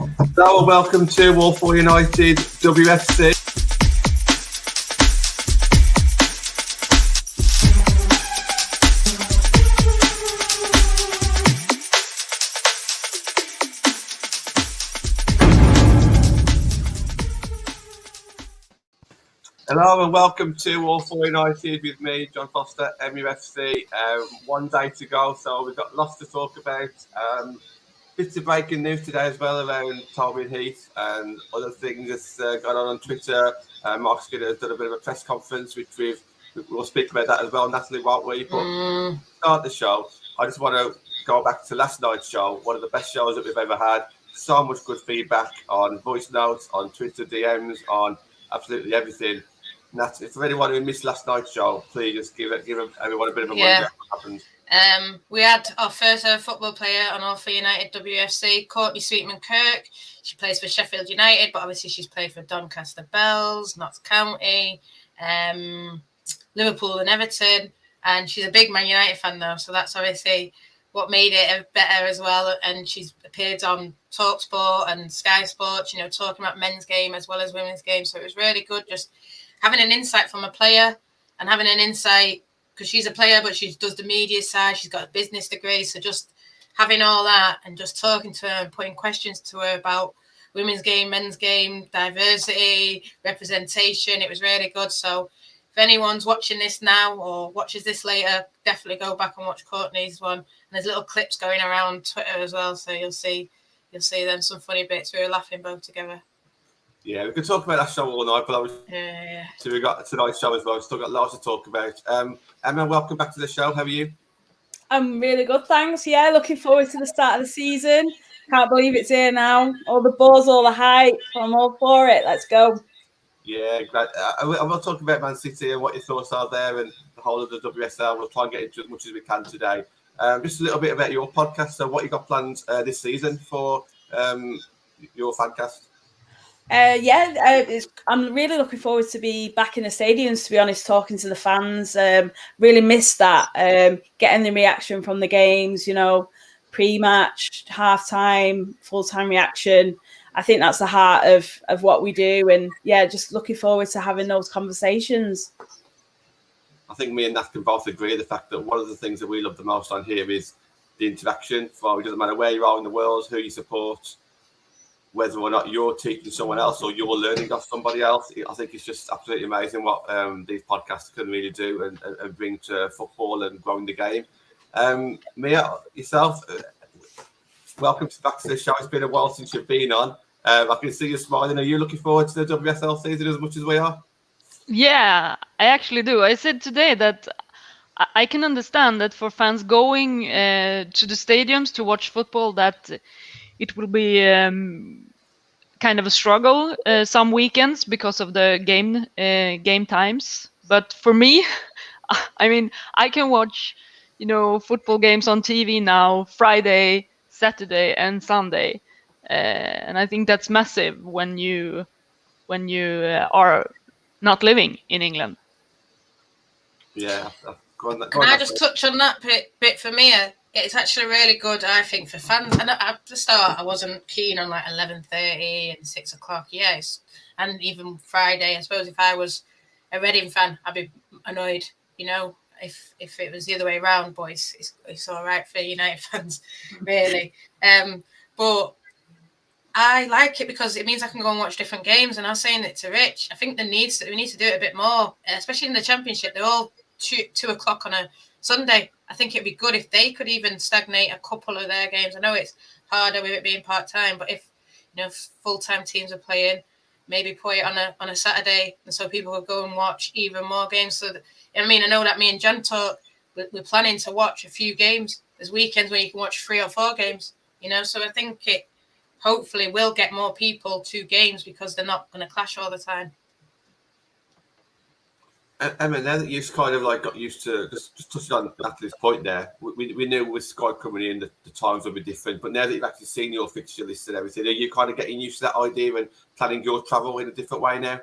Hello and welcome to All For United WFC. Hello and welcome to All For United with me, John Foster, MUFC. One day to go, so we've got lots to talk about. Bits of breaking news today as well around Toby and Heath and other things that's gone on Twitter. Mark's done a bit of a press conference, which we'll speak about that as well, Natalie, won't we? But to start the show, I just want to go back to last night's show, one of the best shows that we've ever had. So much good feedback on voice notes, on Twitter DMs, on absolutely everything. Nat, if for anyone who missed last night's show, please just give everyone a bit of a rundown what happened. We had our first ever football player on All For United WFC, Courtney Sweetman-Kirk. She plays for Sheffield United, but obviously she's played for Doncaster Bells, Notts County, Liverpool and Everton. And she's a big Man United fan though, so that's obviously what made it better as well. And she's appeared on TalkSport and Sky Sports, talking about men's game as well as women's game. So it was really good just having an insight from a player and having an insight because she's a player, but she does the media side. She's got a business degree. So just having all that and just talking to her and putting questions to her about women's game, men's game, diversity, representation. It was really good. So if anyone's watching this now or watches this later, definitely go back and watch Courtney's one. And there's little clips going around Twitter as well. So you'll see them, some funny bits. We were laughing both together. Yeah, we could talk about that show all night, but so we got tonight's show as well. We've still got lots to talk about. Emma, welcome back to the show. How are you? I'm really good, thanks. Yeah, looking forward to the start of the season. Can't believe it's here now. All the buzz, all the hype. I'm all for it. Let's go. Yeah, glad. I will talk about Man City and what your thoughts are there and the whole of the WSL. We'll try and get into as much as we can today. Just a little bit about your podcast. So what you got planned this season for your fancast? I'm really looking forward to be back in the stadiums, to be honest, talking to the fans. Really missed that, getting the reaction from the games, pre-match, half-time, full-time reaction. I think that's the heart of what we do. And, just looking forward to having those conversations. I think me and Nat can both agree the fact that one of the things that we love the most on here is the interaction. For it doesn't matter where you are in the world, who you support, whether or not you're teaching someone else or you're learning off somebody else. I think it's just absolutely amazing what these podcasts can really do and bring to football and growing the game. Mia, yourself, welcome back to the show. It's been a while since you've been on. I can see you smiling. Are you looking forward to the WSL season as much as we are? Yeah, I actually do. I said today that I can understand that for fans going to the stadiums to watch football, that it will be kind of a struggle some weekends because of the game times. But for me, I mean, I can watch, football games on TV now, Friday, Saturday, and Sunday, and I think that's massive when you are not living in England. Yeah. Can I just touch on that bit for me? It's actually really good, I think, for fans. And at the start, I wasn't keen on 11:30 and 6 o'clock. Yes, and even Friday. I suppose if I was a Reading fan, I'd be annoyed. If it was the other way around, but it's all right for United fans, really. But I like it because it means I can go and watch different games. And I was saying it to Rich. I think we need to do it a bit more, especially in the Championship. They're all 2 o'clock on a Sunday. I think it'd be good if they could even stagnate a couple of their games. I know it's harder with it being part-time, but if full-time teams are playing, maybe put it on a Saturday, and so people will go and watch even more games. So I know that me and Jen talk. We're planning to watch a few games. There's weekends where you can watch 3 or 4 games. So I think it hopefully will get more people to games because they're not going to clash all the time. Emma, now that you've kind of got used to, just touching on Natalie's point there, we knew with Sky coming in the times will be different, but now that you've actually seen your fixture list and everything, are you kind of getting used to that idea and planning your travel in a different way now?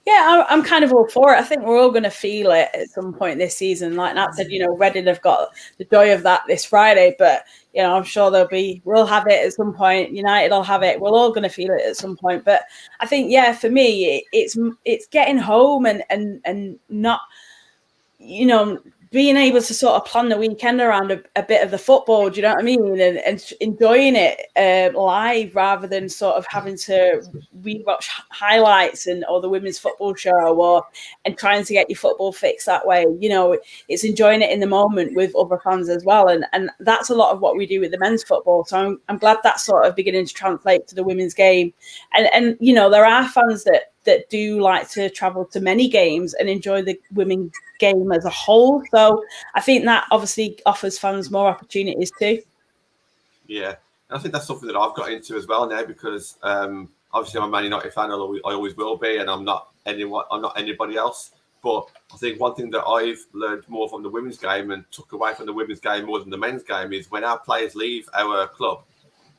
Yeah, I'm kind of all for it. I think we're all going to feel it at some point this season. Like Nat said, Reading have got the joy of that this Friday, but I'm sure we'll have it at some point. United will have it. We're all going to feel it at some point. But I think, for me, it's getting home and not, being able to sort of plan the weekend around a bit of the football, do you know what I mean? And enjoying it live rather than sort of having to rewatch highlights or the women's football show and trying to get your football fix that way. It's enjoying it in the moment with other fans as well. And that's a lot of what we do with the men's football. So I'm glad that's sort of beginning to translate to the women's game. And there are fans that do like to travel to many games and enjoy the women's game as a whole. So I think that obviously offers fans more opportunities too. Yeah, and I think that's something that I've got into as well now because obviously I'm a Man United fan. I always will be, and I'm not anybody else. But I think one thing that I've learned more from the women's game and took away from the women's game more than the men's game is when our players leave our club,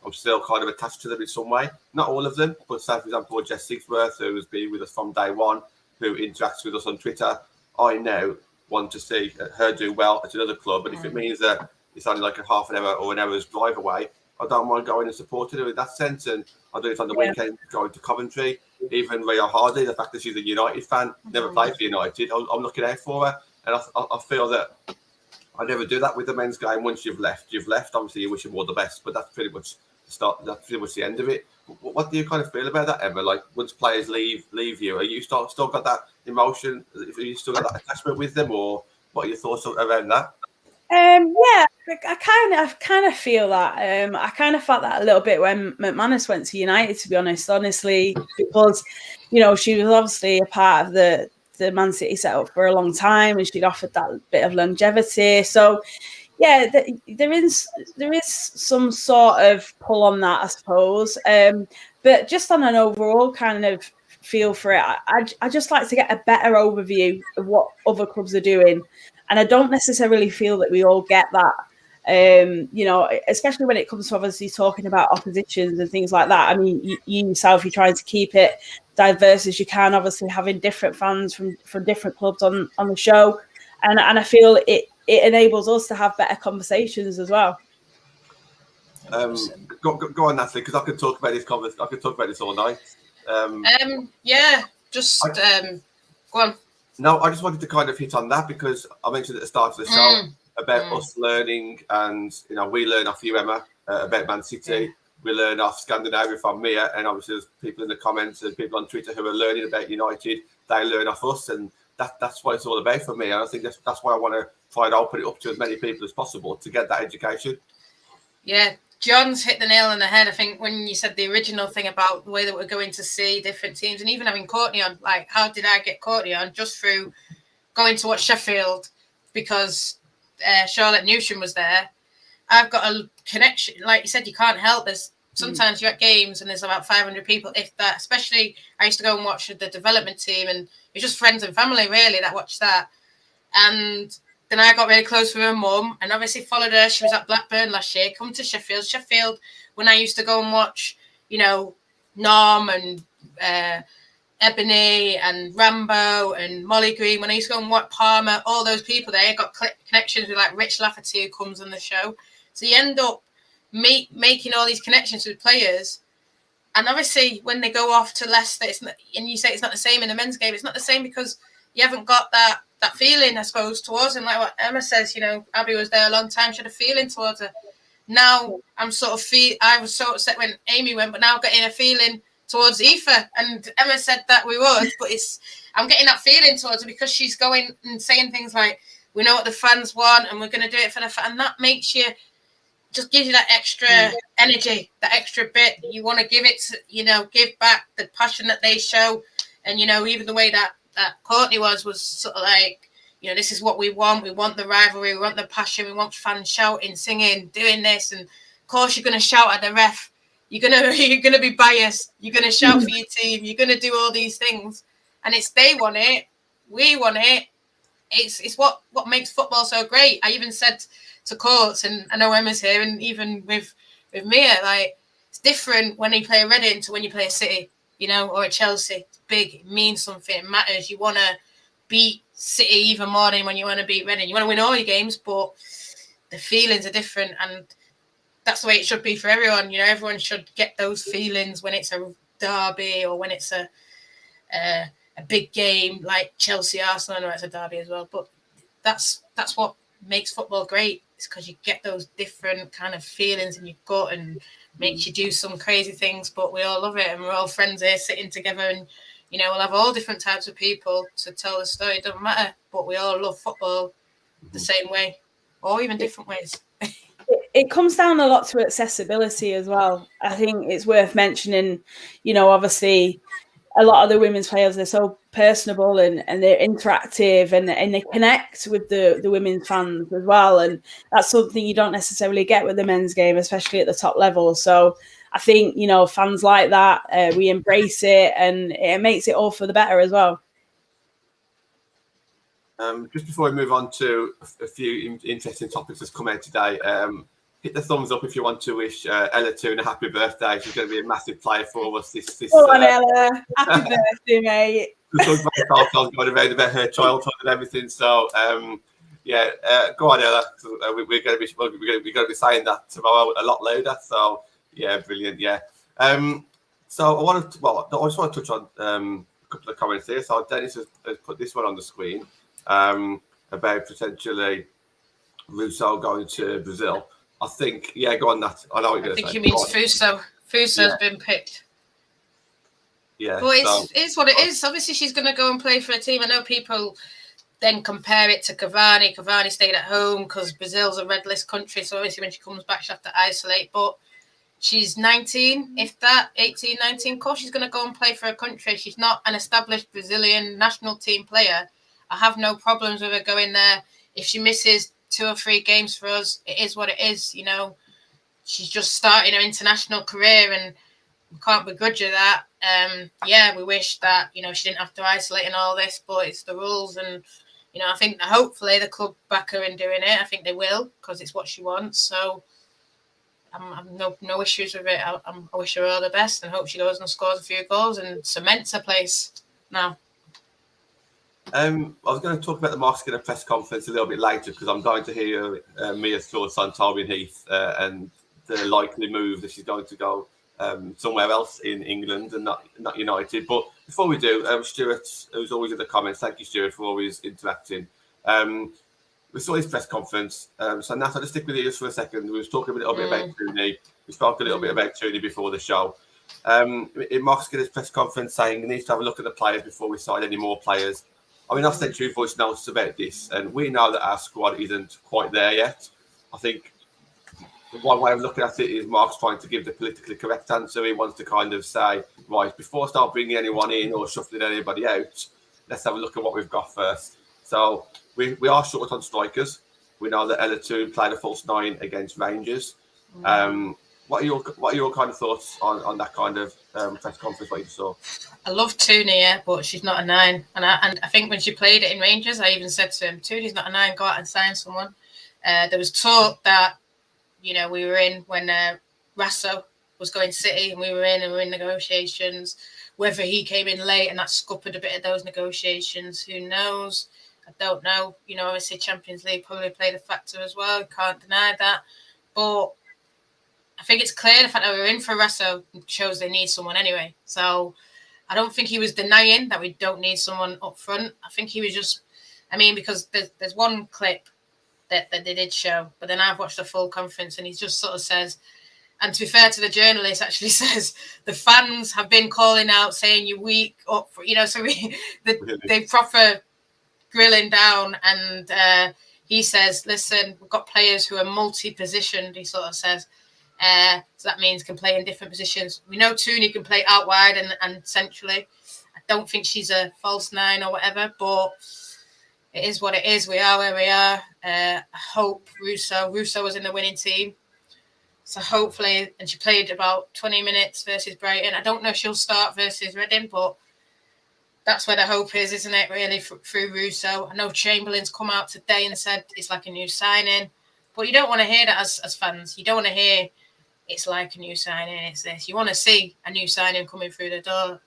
I'm still kind of attached to them in some way. Not all of them, but say, for example, Jess Sigsworth, who has been with us from day one, who interacts with us on Twitter, I now want to see her do well at another club. And if it means that it's only like a half an hour or an hour's drive away, I don't mind going and supporting her in that sense. And I do it on the weekend, going to Coventry. Even Rio Hardy, the fact that she's a United fan, never played for United, I'm looking out for her. And I feel that I never do that with the men's game. Once you've left. Obviously, you wish them all the best, but that's pretty much the end of it. What do you kind of feel about that, Emma? Like once players leave you, are you still got that emotion? Are you still got that attachment with them, or what are your thoughts around that? I kind of feel that. I kind of felt that a little bit when McManus went to United, to be honestly, because she was obviously a part of the Man City setup for a long time, and she'd offered that bit of longevity. So there is some sort of pull on that, I suppose. But just on an overall kind of feel for it, I just like to get a better overview of what other clubs are doing. And I don't necessarily feel that we all get that, especially when it comes to obviously talking about oppositions and things like that. I mean, you yourself, you're trying to keep it diverse as you can, obviously having different fans from different clubs on the show. And I feel it enables us to have better conversations as well. Go on, Natalie, because I could talk about this all night. Go on. No, I just wanted to kind of hit on that because I mentioned at the start of the show about us learning, and we learn off you, Emma, about Man City. We learn off Scandinavia from Mia, and obviously there's people in the comments and people on Twitter who are learning about United. They learn off us, and that's what it's all about for me. And I think that's why I want to try to open it up to as many people as possible to get that education. Yeah, John's hit the nail on the head. I think when you said the original thing about the way that we're going to see different teams, and even having Courtney on, like, how did I get Courtney on? Just through going to watch Sheffield because Charlotte Newsham was there. I've got a connection. Like you said, you can't help. There's sometimes you're at games and there's about 500 people, if that. Especially, I used to go and watch the development team, and it's just friends and family really that watch that. And then I got really close with her mum, and obviously followed her. She was at Blackburn last year. Come to Sheffield. Sheffield, when I used to go and watch, Norm and Ebony and Rambo and Molly Green. When I used to go and watch Palmer, all those people there, I got connections with like Rich Lafferty who comes on the show. So you end up making all these connections with players. And obviously when they go off to Leicester, and you say it's not the same in the men's game, it's not the same because you haven't got that feeling, I suppose, towards him. Like what Emma says, Abby was there a long time, she had a feeling towards her. Now I'm sort of I was so upset when Amy went, but now I'm getting a feeling towards Aoife. And Emma said that we would, but I'm getting that feeling towards her because she's going and saying things like, we know what the fans want and we're going to do it for the fans. And that makes you, just gives you that extra energy, that extra bit. You want to give it, give back the passion that they show. And, even the way that Courtney was sort of like, this is what we want. We want the rivalry. We want the passion. We want fans shouting, singing, doing this. And of course, you're going to shout at the ref. You're gonna be biased. You're gonna shout for your team. You're gonna do all these things. And it's they want it. We want it. It's what makes football so great. I even said to Courts, and I know Emma's here, and even with Mia, like, it's different when you play Reading to when you play City. or at Chelsea, it's big, it means something, it matters. You want to beat City even more than when you want to beat Reading. You want to win all your games, but the feelings are different, and that's the way it should be for everyone. Everyone should get those feelings when it's a derby or when it's a big game like Chelsea Arsenal. I know it's a derby as well, but that's what makes football great. It's because you get those different kind of feelings in your gut and makes you do some crazy things. But we all love it, and we're all friends here sitting together, and we'll have all different types of people to tell the story. It doesn't matter, but we all love football the same way, or even different ways. It comes down a lot to accessibility as well. I think it's worth mentioning, obviously a lot of the women's players, they're so personable and they're interactive and they connect with the women's fans as well. And that's something you don't necessarily get with the men's game, especially at the top level. So I think, fans like that, we embrace it, and it makes it all for the better as well. Just before we move on to a few interesting topics that's come out today, hit the thumbs up if you want to wish Ella Toon a happy birthday. She's going to be a massive player for us this Go on, Ella. Happy birthday, mate. Going around about her childhood and everything. So, go on, Ella. We're going to be saying that tomorrow a lot louder. So, yeah, brilliant. Yeah. So I just want to touch on a couple of comments here. So Dennis has put this one on the screen about potentially Russo going to Brazil. I think, go on, Nat. I know what you're going to say. I think he means Fuso. Fuso's been picked. Yeah. But it's what it is. Obviously, she's going to go and play for a team. I know people then compare it to Cavani. Cavani stayed at home because Brazil's a red list country. So obviously, when she comes back, she'll have to isolate. But she's 19, if that, 18, 19. Of course, she's going to go and play for a country. She's not an established Brazilian national team player. I have no problems with her going there. If she misses 2 or 3 games for us, it is what it is. She's just starting her international career, and we can't begrudge her that. We wish that she didn't have to isolate and all this, but it's the rules, and I think hopefully the club back her in doing it. I think they will, because it's what she wants. So I'm no issues with it. I wish her all the best and hope she goes and scores a few goals and cements her place now. I was going to talk about the Mark Skinner press conference a little bit later, because I'm going to hear Mia's thoughts on Tobin Heath and the likely move that she's going to go somewhere else in England and not United. But before we do, Stuart, who's always in the comments, thank you, Stuart, for always interacting. We saw his press conference. So, Nat, I'll just stick with you just for a second. We were talking a little bit about Tooney. We spoke a little bit about Tooney before the show. In Mark Skinner's press conference saying he needs to have a look at the players before we sign any more players. I mean, I've sent 2 voice notes about this, and we know that our squad isn't quite there yet. I think the one way of looking at it is Mark's trying to give the politically correct answer. He wants to kind of say, right, before I start bringing anyone in or shuffling anybody out, let's have a look at what we've got first. So we are short on strikers. We know that Ella Toon played a false 9 against Rangers. What are your kind of thoughts on that kind of press conference, what you saw? I love Tooney, but she's not a 9. And I think when she played it in Rangers, I even said to him, Tooney's not a 9, go out and sign someone. There was talk that, we were in when Rasso was going City, and we were in negotiations. Whether he came in late and that scuppered a bit of those negotiations, who knows? I don't know. Obviously Champions League probably played a factor as well. Can't deny that. But I think it's clear the fact that we were in for Rasso shows they need someone anyway. So I don't think he was denying that we don't need someone up front. I think he was just, because there's one clip that they did show, but then I've watched the full conference, and he just sort of says, and to be fair to the journalist, actually says the fans have been calling out saying you're weak up, so they proper grilling down, and he says, listen, we've got players who are multi-positioned, he sort of says. So that means can play in different positions. We know Tooney can play out wide and centrally. I don't think she's a false 9 or whatever, but it is what it is. We are where we are. I hope Russo was in the winning team. So hopefully, and she played about 20 minutes versus Brighton. I don't know if she'll start versus Reading, but that's where the hope is, isn't it, really, through Russo? I know Chamberlain's come out today and said it's like a new signing, but you don't want to hear that as fans. You don't want to hear it's like a new signing. It's this. You want to see a new signing coming through the door.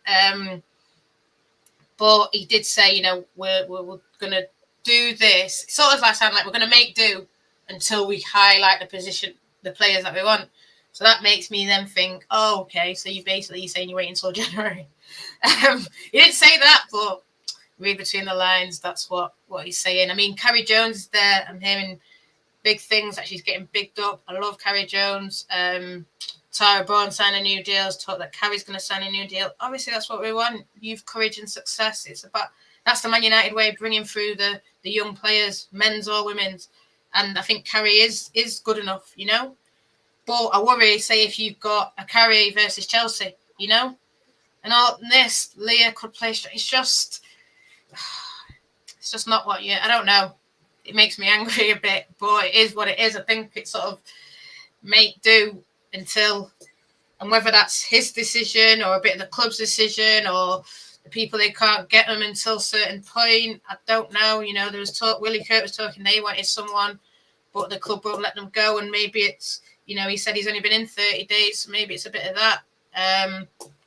But he did say, you know, we're going to do this. It sort of like sound like we're going to make do until we highlight the players that we want. So that makes me then think, oh, okay, so you're saying you're waiting until January. He didn't say that, but read between the lines, that's what he's saying. I mean, Carrie Jones is there. I'm hearing big things that she's getting bigged up. I love Carrie Jones. Tara Braun signing new deals. Talk that Carrie's going to sign a new deal. Obviously, that's what we want. Youth, courage, and success. That's the Man United way, bringing through the young players, men's or women's. And I think Carrie is good enough, you know. But I worry, say, if you've got a Carrie versus Chelsea, you know, and all this, Leah could play. It's just not what I don't know. It makes me angry a bit, but it is what it is. I think it's sort of make do until, and whether that's his decision or a bit of the club's decision or the people, they can't get them until a certain point. I don't know. You know, there was talk, Willie Kirk was talking, they wanted someone, but the club won't let them go. And maybe it's, you know, he said he's only been in 30 days. So maybe it's a bit of that.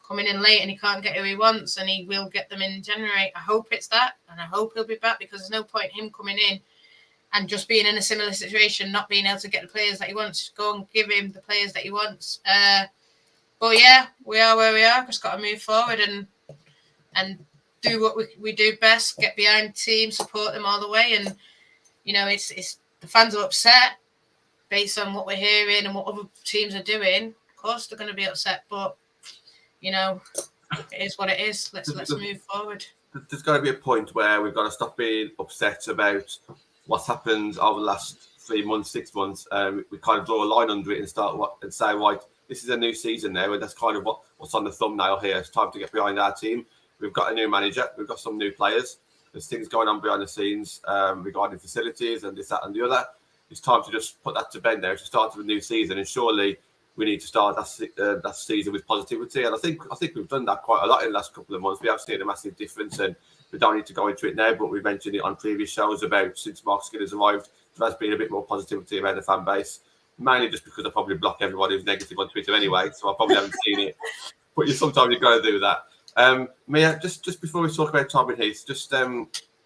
Coming in late and he can't get who he wants, and he will get them in January. I hope it's that, and I hope he'll be back, because there's no point in him coming in and just being in a similar situation, not being able to get the players that he wants. Go and give him the players that he wants. But yeah, we are where we are. Just got to move forward and do what we do best. Get behind the team, support them all the way. And you know, it's the fans are upset based on what we're hearing and what other teams are doing. Of course, they're going to be upset, but you know, it is what it is. Let's move forward. There's got to be a point where we've got to stop being upset about what's happened over the last 3 months, 6 months. We kind of draw a line under it and say, right, this is a new season now, and that's kind of what's on the thumbnail here. It's time to get behind our team. We've got a new manager. We've got some new players. There's things going on behind the scenes regarding facilities and this, that, and the other. It's time to just put that to bed now, to start with a new season, and surely we need to start that season with positivity. And I think we've done that quite a lot in the last couple of months. We have seen a massive difference, and we don't need to go into it now, but we mentioned it on previous shows about since Mark Skinner's arrived, there has been a bit more positivity around the fan base, mainly just because I probably block everybody who's negative on Twitter anyway, so I probably haven't seen it. But sometimes you've got to do that. Mia, just before we talk about Tom and Heath, just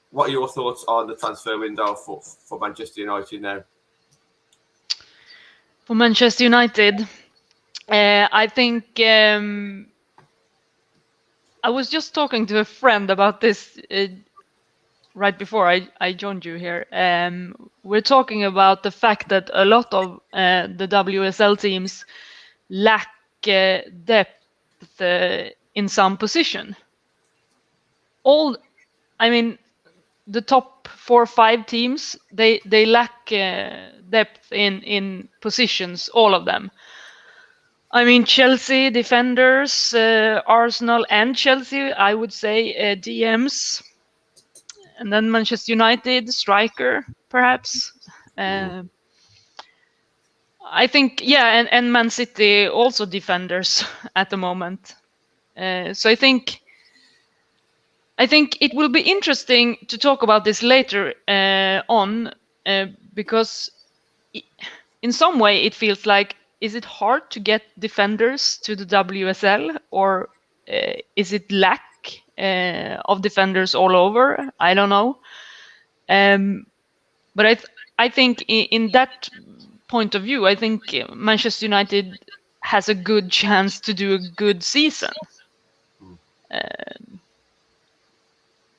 what are your thoughts on the transfer window for Manchester United now? For Manchester United, I think I was just talking to a friend about this right before I joined you here. We're talking about the fact that a lot of the WSL teams lack depth in some position. The top 4 or 5 teams, they lack depth in positions, all of them. I mean, Chelsea defenders, Arsenal and Chelsea, I would say DMs, and then Manchester United striker, perhaps. I think, yeah, and Man City also defenders at the moment. So I think it will be interesting to talk about this later on, because in some way it feels like, is it hard to get defenders to the WSL, or is it lack of defenders all over? I don't know. But I think in that point of view, I think Manchester United has a good chance to do a good season.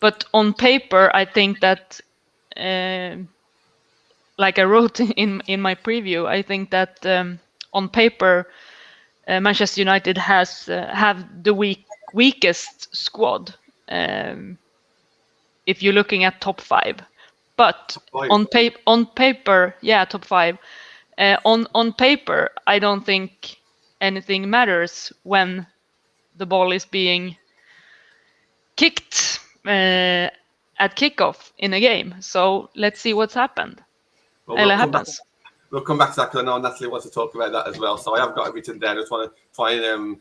But on paper, I think that, like I wrote in my preview, I think that on paper, Manchester United have the weakest squad. If you're looking at top 5, but on paper, yeah, top 5. On paper, I don't think anything matters when the ball is being kicked at kickoff in a game. So let's see what's happened. Happens. We'll come back to that, because I know Natalie wants to talk about that as well. So I have got it written down. I just want to try and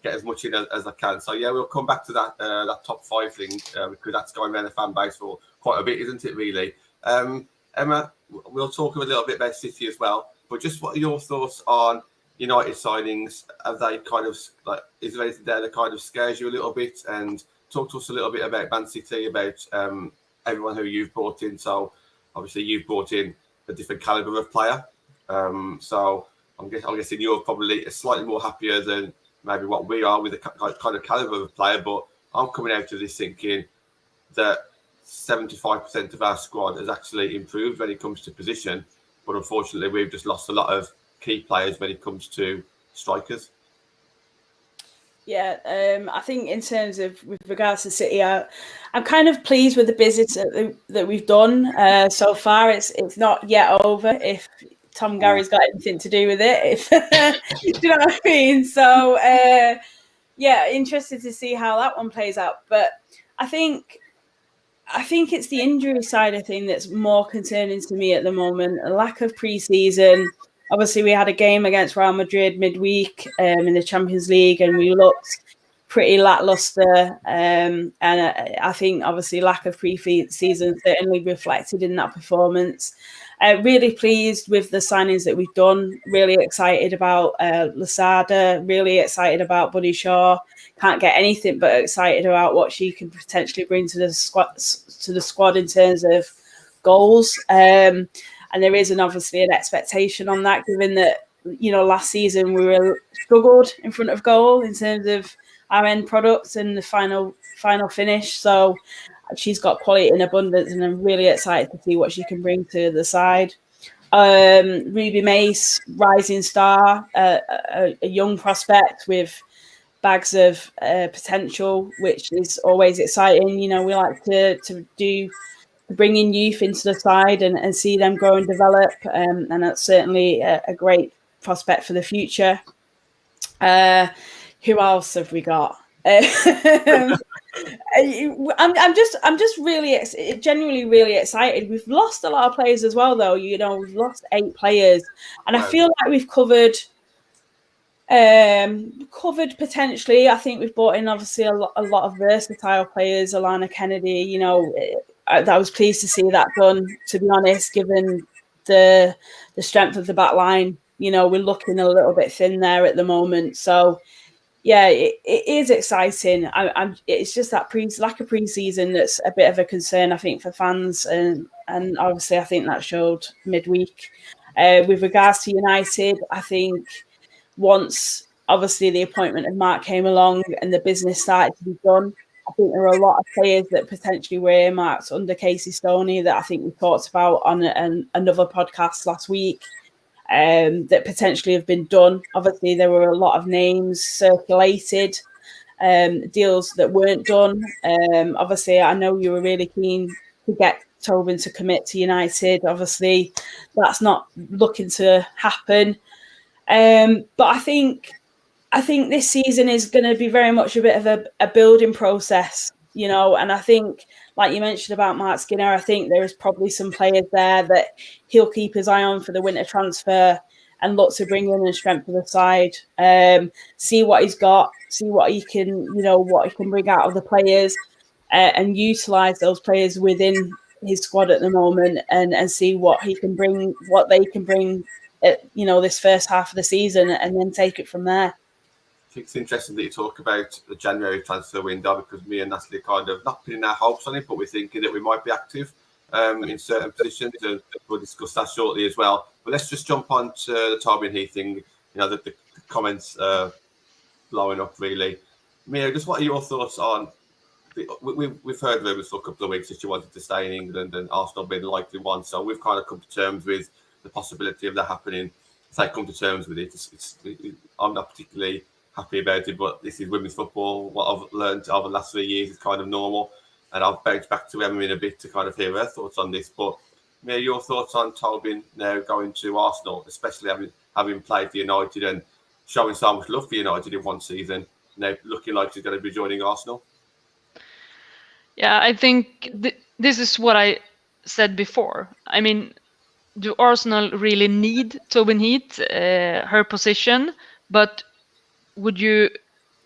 get as much in as I can. So yeah, we'll come back to that top 5 thing, because that's going around the fan base for quite a bit, isn't it, really? Emma, we'll talk a little bit about City as well. But just what are your thoughts on United signings, have they kind of like, is there anything there that kind of scares you a little bit? And talk to us a little bit about Man City, about everyone who you've brought in. So obviously you've brought in a different caliber of player. So I'm guessing you're probably slightly more happier than maybe what we are with the kind of caliber of player. But I'm coming out of this thinking that 75% of our squad has actually improved when it comes to position. But unfortunately, we've just lost a lot of key players when it comes to strikers. Yeah, I think in terms of with regards to City, I'm kind of pleased with the business that we've done so far. It's not yet over. If Tom Gary's got anything to do with it, if do you know what I mean? So yeah, interested to see how that one plays out. But I think it's the injury side of thing that's more concerning to me at the moment. A lack of preseason. Obviously, we had a game against Real Madrid midweek in the Champions League, and we looked pretty lackluster. And I think, obviously, lack of pre-season certainly reflected in that performance. Really pleased with the signings that we've done. Really excited about Lasada. Really excited about Buddy Shaw. Can't get anything but excited about what she can potentially bring to the squad in terms of goals. And there is obviously an expectation on that, given that, you know, last season we were struggled in front of goal in terms of our end products and the final finish. So she's got quality in abundance, and I'm really excited to see what she can bring to the side. Ruby Mace, rising star, a young prospect with bags of potential, which is always exciting. You know, we like to bring in youth into the side and see them grow and develop, and that's certainly a great prospect for the future. Who else have we got? I'm just really genuinely really excited. We've lost a lot of players as well, though. You know, we've lost 8 players, and I feel like we've covered potentially. I think we've brought in obviously a lot of versatile players. Alana Kennedy, you know, I was pleased to see that done, to be honest, given the strength of the back line. You know, we're looking a little bit thin there at the moment. So yeah, it is exciting. It's just that lack of pre-season that's a bit of a concern, I think, for fans, and obviously I think that showed midweek. With regards to United, I think once obviously the appointment of Mark came along and the business started to be done, I think there are a lot of players that potentially were earmarked under Casey Stoney that I think we talked about on another podcast last week, that potentially have been done. Obviously, there were a lot of names circulated, deals that weren't done. Obviously, I know you were really keen to get Tobin to commit to United. Obviously, that's not looking to happen. But I think this season is going to be very much a bit of a building process, you know, and I think, like you mentioned about Mark Skinner, I think there is probably some players there that he'll keep his eye on for the winter transfer and look to bring in and strengthen the side, see what he's got, see what he can, you know, what he can bring out of the players, and utilise those players within his squad at the moment, and see what he can bring, what they can bring, you know, this first half of the season, and then take it from there. I think it's interesting that you talk about the January transfer window, because me and Natalie kind of not putting our hopes on it, but we're thinking that we might be active in certain positions, and we'll discuss that shortly as well. But let's just jump on to the Tobin Heath thing. You know, the comments blowing up really. Mia, just what are your thoughts on? We've heard rumours for a couple of weeks that she wanted to stay in England, and Arsenal being the likely one. So we've kind of come to terms with the possibility of that happening. So I come to terms with it. I'm not particularly happy about it, but this is women's football. What I've learned over the last 3 years is kind of normal, and I'll bounce back to Emma in a bit to kind of hear her thoughts on this. But Mia, your thoughts on Tobin now going to Arsenal, especially having played for United and showing so much love for United in one season, now looking like she's going to be joining Arsenal? Yeah, I think this is what I said before. I mean, do Arsenal really need Tobin Heath, her position? But would you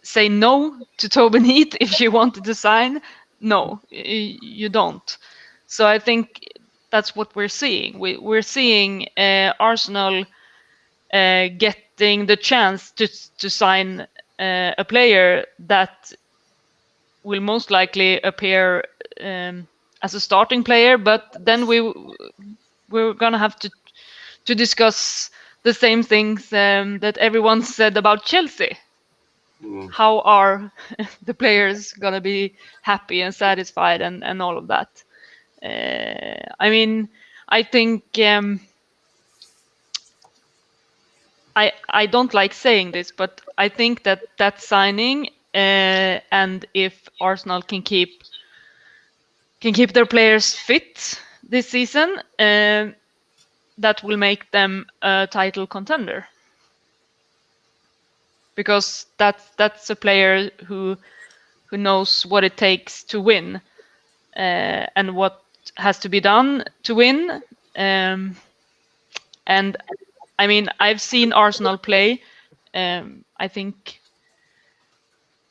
say no to Tobin Heath if she wanted to sign? No, you don't. So I think that's what we're seeing. We're seeing Arsenal get getting the chance to sign a player that will most likely appear as a starting player, but then we're gonna have to discuss the same things that everyone said about Chelsea. How are the players gonna be happy and satisfied and all of that? I mean, I think I don't like saying this, but I think that signing and if Arsenal can keep their players fit this season, that will make them a title contender. Because that's a player who knows what it takes to win and what has to be done to win. And I mean, I've seen Arsenal play. I think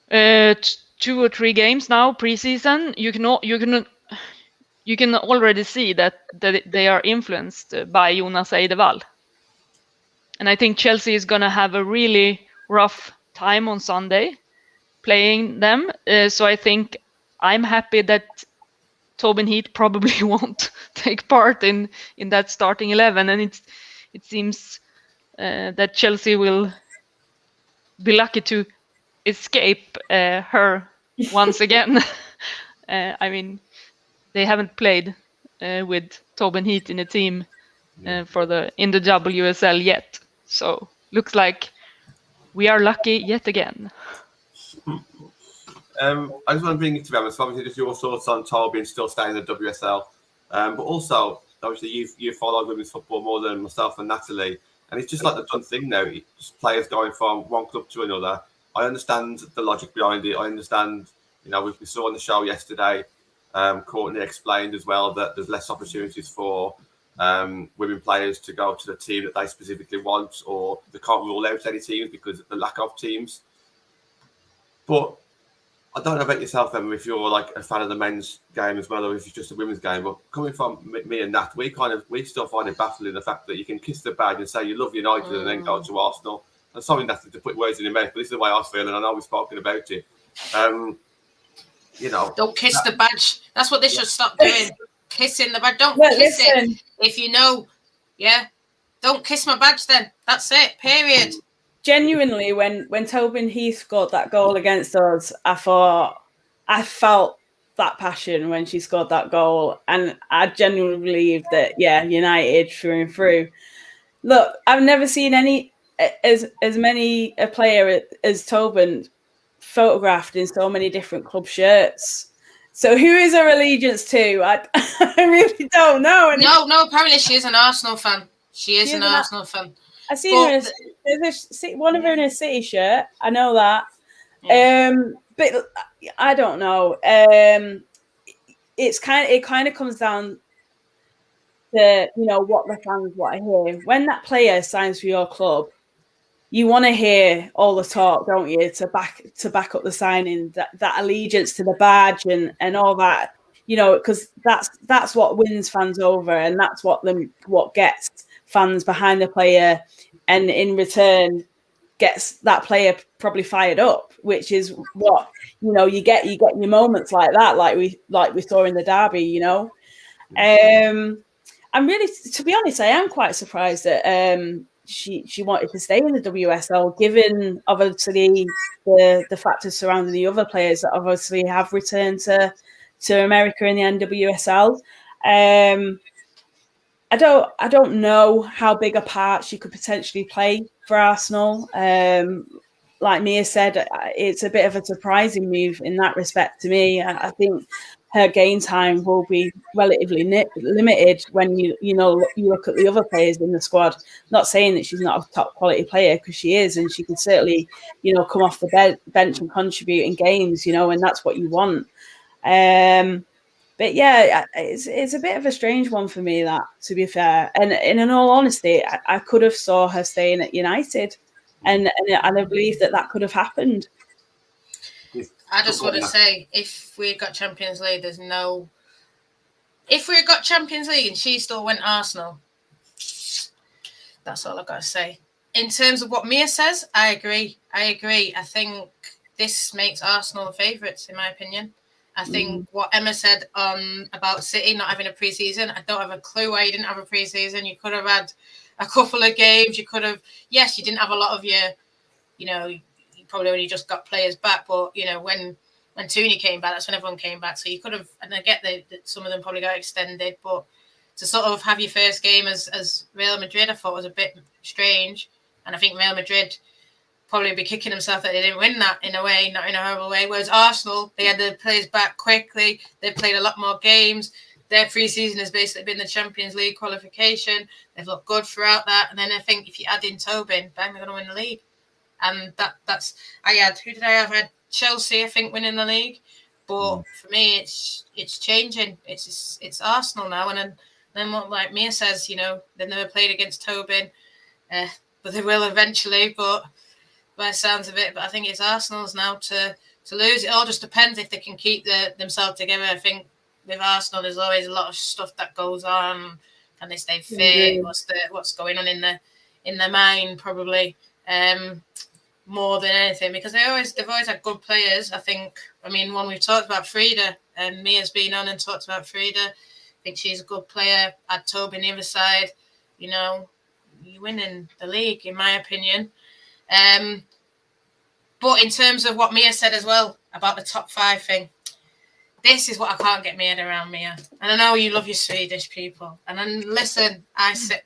2 or 3 games now preseason. You can already see that they are influenced by Jonas Eidevall. And I think Chelsea is going to have a really rough time on Sunday playing them. So I think I'm happy that Tobin Heath probably won't take part in that starting 11. And it seems that Chelsea will be lucky to escape her once again. I mean, they haven't played with Tobin Heath in a team in the WSL yet. So looks like we are lucky yet again. I just want to bring it to them. So obviously, just your thoughts on Tobin still staying in the WSL, but also obviously you follow women's football more than myself and Natalie, and it's just like the done thing now. It's players going from one club to another. I understand the logic behind it. I understand, we saw on the show yesterday. Courtney explained as well that there's less opportunities for women players to go to the team that they specifically want, or they can't rule out any teams because of the lack of teams. But I don't know about yourself, Emma, if you're like a fan of the men's game as well, or if it's just a women's game. But coming from me and Nat, we still find it baffling the fact that you can kiss the badge and say you love United and then go to Arsenal. And sorry, Nat, to put words in your mouth, but this is the way I feel, and I know we've spoken about it. Don't kiss the badge. That's what they should stop doing. Kissing the badge. Don't kiss it. If you know, don't kiss my badge then. That's it. Period. Genuinely, when Tobin Heath scored that goal against us, I felt that passion when she scored that goal, and I genuinely believe that United through and through. Look, I've never seen as many a player as Tobin photographed in so many different club shirts. So who is her allegiance to? I really don't know. No. Apparently she is an Arsenal fan. She is an Arsenal fan. I seen her. There's one of her in a City shirt. I know that. Yeah. But I don't know. It kind of comes down to what the fans want to hear. When that player signs for your club, you want to hear all the talk, don't you? To back up the signing, that allegiance to the badge and all that. Because that's what wins fans over, and that's what gets fans behind the player, and in return gets that player probably fired up, which is what you get your moments like that, like we saw in the derby. I'm really, to be honest, I am quite surprised that she wanted to stay in the WSL, given obviously the factors surrounding the other players that obviously have returned to America in the NWSL. I don't know how big a part she could potentially play for Arsenal. Like Mia said, it's a bit of a surprising move in that respect to me. I think her game time will be relatively limited when you look at the other players in the squad. Not saying that she's not a top quality player, because she is, and she can certainly come off the bench and contribute in games, and that's what you want. But yeah, it's a bit of a strange one for me, that, to be fair. And in all honesty, I could have saw her staying at United, and I believe that could have happened. I just want to say, if we got Champions League, if we got Champions League and she still went Arsenal, that's all I've got to say. in terms of what Mia says, I agree. I think this makes Arsenal the favourites, in my opinion. I think what Emma said about City not having a pre-season, I don't have a clue why you didn't have a pre-season. You could have had a couple of games. You could have, yes, you didn't have a lot of your, you probably only just got players back, but, when Tooney came back, that's when everyone came back. So you could have, and I get that some of them probably got extended, but to sort of have your first game as Real Madrid, I thought was a bit strange. And I think Real Madrid probably be kicking himself that they didn't win that in a way, not in a horrible way. Whereas Arsenal, they had the players back quickly. They played a lot more games. Their pre-season has basically been the Champions League qualification. They've looked good throughout that. And then I think if you add in Tobin, bang, they're going to win the league. And that's who did I have? I had Chelsea, I think, winning the league. But for me, it's changing. It's Arsenal now. And then what, like Mia says, they've never played against Tobin, but they will eventually. But by the sounds of it, but I think it's Arsenal's now to lose. It all just depends if they can keep themselves together. I think with Arsenal, there's always a lot of stuff that goes on. Can they stay fit? What's going on in their mind? Probably more than anything, because they've always had good players. I think. I mean, when we've talked about Frida, and Mia's been on and talked about Frida. I think she's a good player. Add Toby on the other side. You're winning the league, in my opinion. But in terms of what Mia said as well about the top 5 thing, this is what I can't get my head around, Mia. And I know you love your Swedish people. And then listen,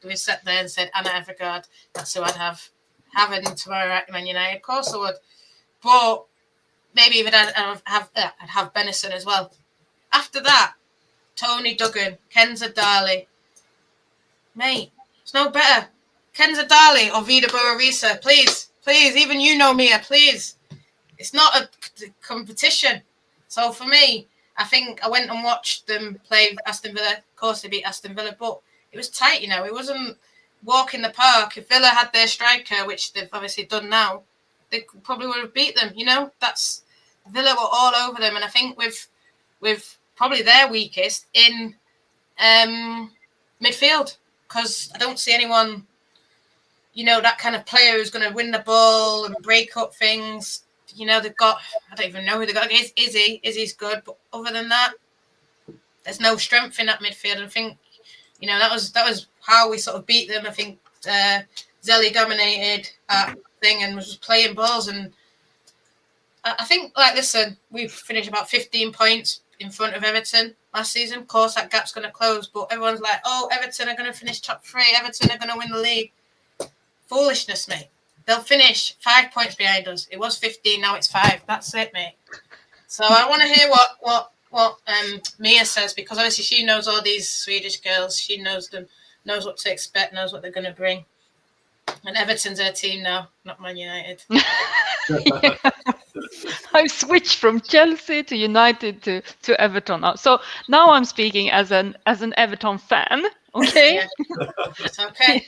we sat there and said Anna Evergaard. That's who I'd have having tomorrow at Man United. Of course I would. But maybe even I'd have Benison as well. After that, Tony Duggan, Kenza Darley. Mate, it's no better. Kenza Darley or Vida Borarisa, please, even Mia, please. It's not a competition. So for me, I think I went and watched them play Aston Villa. Of course, they beat Aston Villa, but it was tight, It wasn't walk in the park. If Villa had their striker, which they've obviously done now, they probably would have beat them, That's Villa were all over them. And I think with probably their weakest in midfield, because I don't see anyone, that kind of player who's going to win the ball and break up things. They've got, I don't even know who they got. Izzy. Izzy's good. But other than that, there's no strength in that midfield. I think, that was how we sort of beat them. I think Zelly dominated that thing and was just playing balls. And I think, listen, we finished about 15 points in front of Everton last season. Of course, that gap's going to close. But everyone's like, oh, Everton are going to finish top 3. Everton are going to win the league. Foolishness, mate. They'll finish 5 points behind us. It was 15, now it's 5. That's it, mate. So I want to hear what Mia says, because obviously she knows all these Swedish girls. She knows them, knows what to expect, knows what they're going to bring. And Everton's her team now, not Man United. Yeah. I've switched from Chelsea to United to Everton now. So now I'm speaking as an Everton fan. Okay. Yeah. It's okay.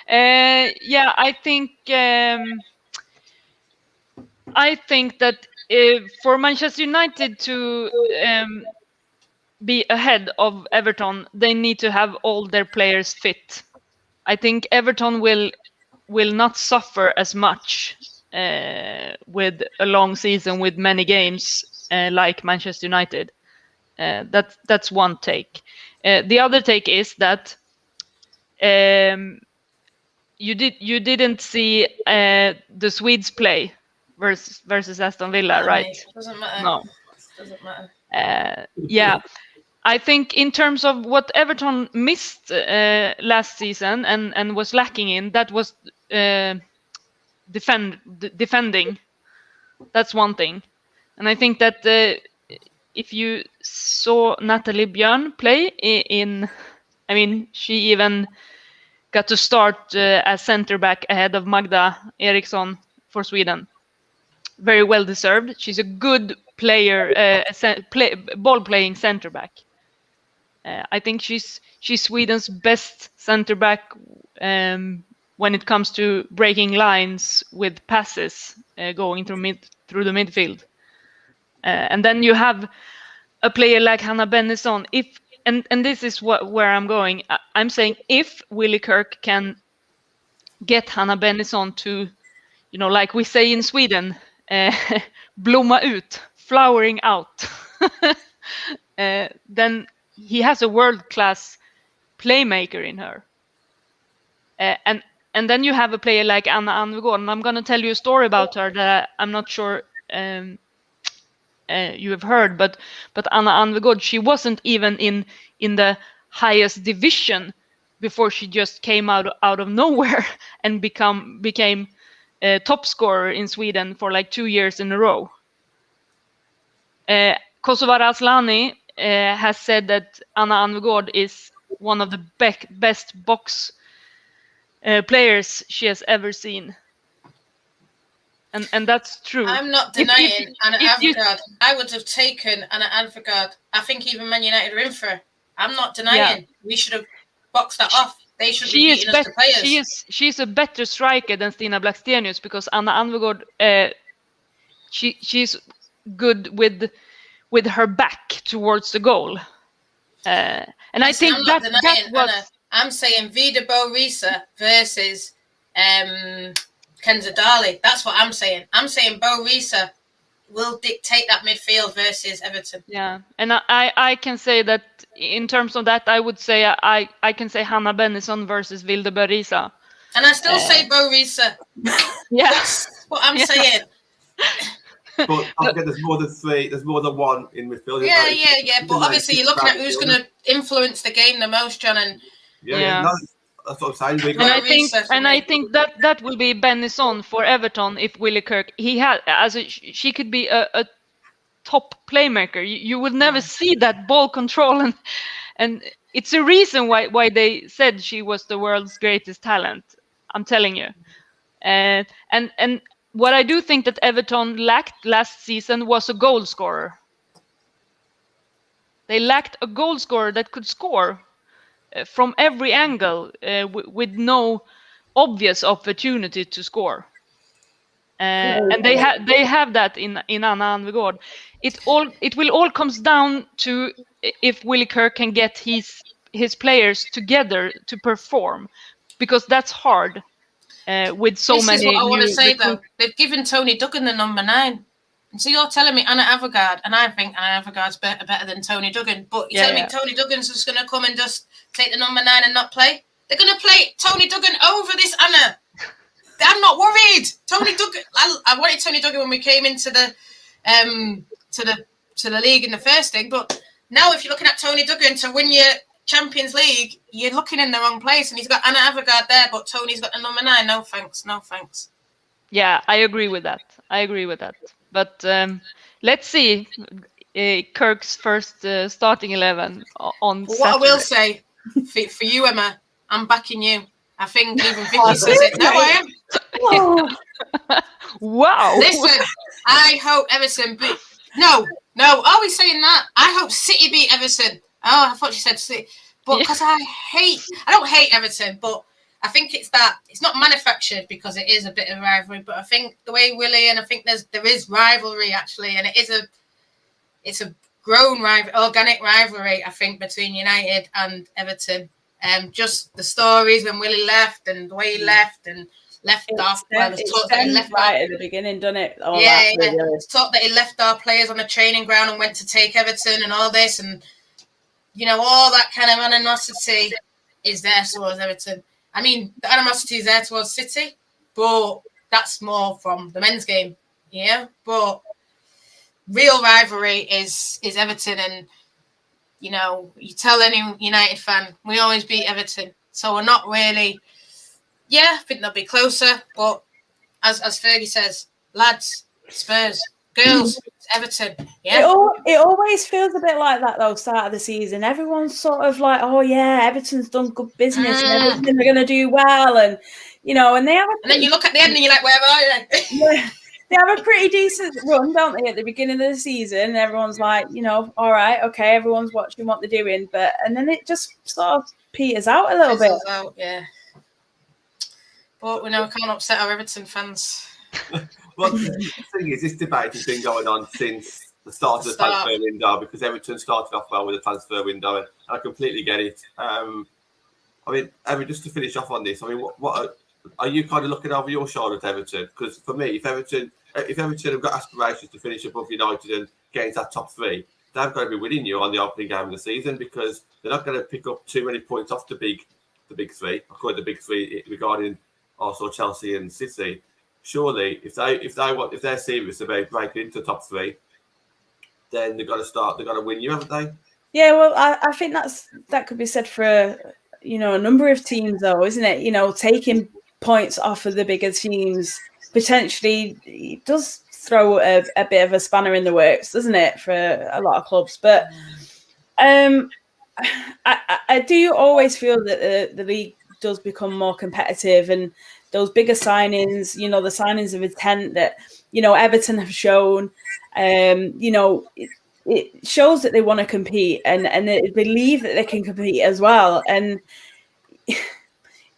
I think that for Manchester United to be ahead of Everton, they need to have all their players fit. I think Everton will not suffer as much with a long season with many games like Manchester United. That's one take. The other take is that you didn't see the Swedes play versus Aston Villa, right? Doesn't matter. No. Doesn't matter. Yeah. I think in terms of what Everton missed last season and was lacking in, that was defending. That's one thing. And I think that if you saw Natalie Björn play she even got to start as center back ahead of Magda Eriksson for Sweden. Very well deserved. She's a good player, ball playing center back. I think she's Sweden's best center back when it comes to breaking lines with passes going through the midfield. And then you have a player like Hannah Bennison. And this is where I'm going. I'm saying if Willie Kirk can get Hanna Bennison to, like we say in Sweden, blomma ut, flowering out, then he has a world-class playmaker in her. And then you have a player like Anna Anvegård, and I'm going to tell you a story about her that I'm not sure you have heard, but Anna Anvegård, she wasn't even in the highest division before she just came out of nowhere and became a top scorer in Sweden for like 2 years in a row. Kosovare Asllani has said that Anna Anvegård is one of the best box players she has ever seen. And that's true. I'm not denying Anna Anvegård. I would have taken Anna Anvegård. I think even Man United are in for her. I'm not denying. We should have boxed that off. They should be beating us to players. She's a better striker than Stina Blackstenius, because Anna Anvegård, she's good with her back towards the goal. And I think that was... Anna. I'm saying Vida Bo-Risa versus Kenza Dali. That's what I'm saying. I'm saying Bo-Risa will dictate that midfield versus Everton. Yeah, and I can say that in terms of that, I would say I can say Hanna Bennison versus Vilde Bo-Risa. And I still say Bo-Risa. Yeah. That's what I'm saying. But I get there's more than three. There's more than one in midfield. Yeah. But obviously, you're looking at who's going to influence the game the most, John. And no, that's what I'm saying. I think that will be Bennison for Everton if Willie Kirk. She could be a top playmaker. You would never see that ball control, and it's a reason why they said she was the world's greatest talent. I'm telling you, and what I do think that Everton lacked last season was a goal scorer. They lacked a goal scorer that could score from every angle with no obvious opportunity to score. And they have that in Anna Anvegård. It will all comes down to if Willie Kirk can get his players together to perform, because that's hard. With so this many. This is what I want to say though. They've given Tony Duggan the number 9. And so you're telling me Anna Anvegård, and I think Anna Anvegård's better than Tony Duggan. But you're telling me Tony Duggan's just going to come and just take the number 9 and not play? They're going to play Tony Duggan over this Anna. I'm not worried. Tony Duggan. I wanted Tony Duggan when we came into the to the league in the first thing, but now if you're looking at Tony Duggan to win your Champions League, you're looking in the wrong place, and he's got Anna Anvegård there, but Tony's got the number 9. No thanks. Yeah, I agree with that. But let's see Kirk's first starting 11 on Saturday. What I will say for you, Emma, I'm backing you. I think even Vicky says it. No, I am. Wow. Listen, I hope Everton beat. No. Are we saying that? I hope City beat Everton. Oh, I thought she said City. But because I don't hate Everton, but I think it's not manufactured because it is a bit of rivalry. But I think the way Willie, and I think there is rivalry actually, and it's a grown organic rivalry, I think, between United and Everton. Just the stories when Willie left and the way he left and left off. Well, it left right at the beginning, done it? It's talk that he left our players on the training ground and went to take Everton and all this, and all that kind of animosity is there towards Everton. I mean, the animosity is there towards City, but that's more from the men's game, But real rivalry is Everton, and you tell any United fan, we always beat Everton, so we're not really. Yeah, I think they'll be closer, but as Fergie says, lads, Spurs, girls, Everton. Yeah, it always feels a bit like that though. Start of the season, everyone's sort of like, "Oh yeah, Everton's done good business, and everything they're going to do well," and and they have. And then you look at the end and you're like, "Where are they?" Yeah, they have a pretty decent run, don't they, at the beginning of the season? Everyone's like, all right, okay, everyone's watching what they're doing, and then it just sort of peters out a little bit. Out, yeah. But we know we can't upset our Everton fans. Well, the thing is, this debate has been going on since the start of the transfer window, because Everton started off well with the transfer window, and I completely get it. I mean, just to finish off on this, I mean, what are you kind of looking over your shoulder at Everton? Because for me, if Everton have got aspirations to finish above United and get into that top three, they've got to be winning you on the opening game of the season, because they're not going to pick up too many points off the big three. I call it the big three regarding Arsenal, Chelsea, and City. Surely, if they're serious about breaking into the top three, then they've got to win you, haven't they? Yeah, well, I think that could be said for a number of teams, though, isn't it? Taking points off of the bigger teams potentially does throw a bit of a spanner in the works, doesn't it, for a lot of clubs? But I do always feel that the league does become more competitive, and those bigger signings, the signings of intent that Everton have shown, it shows that they want to compete and they believe that they can compete as well. And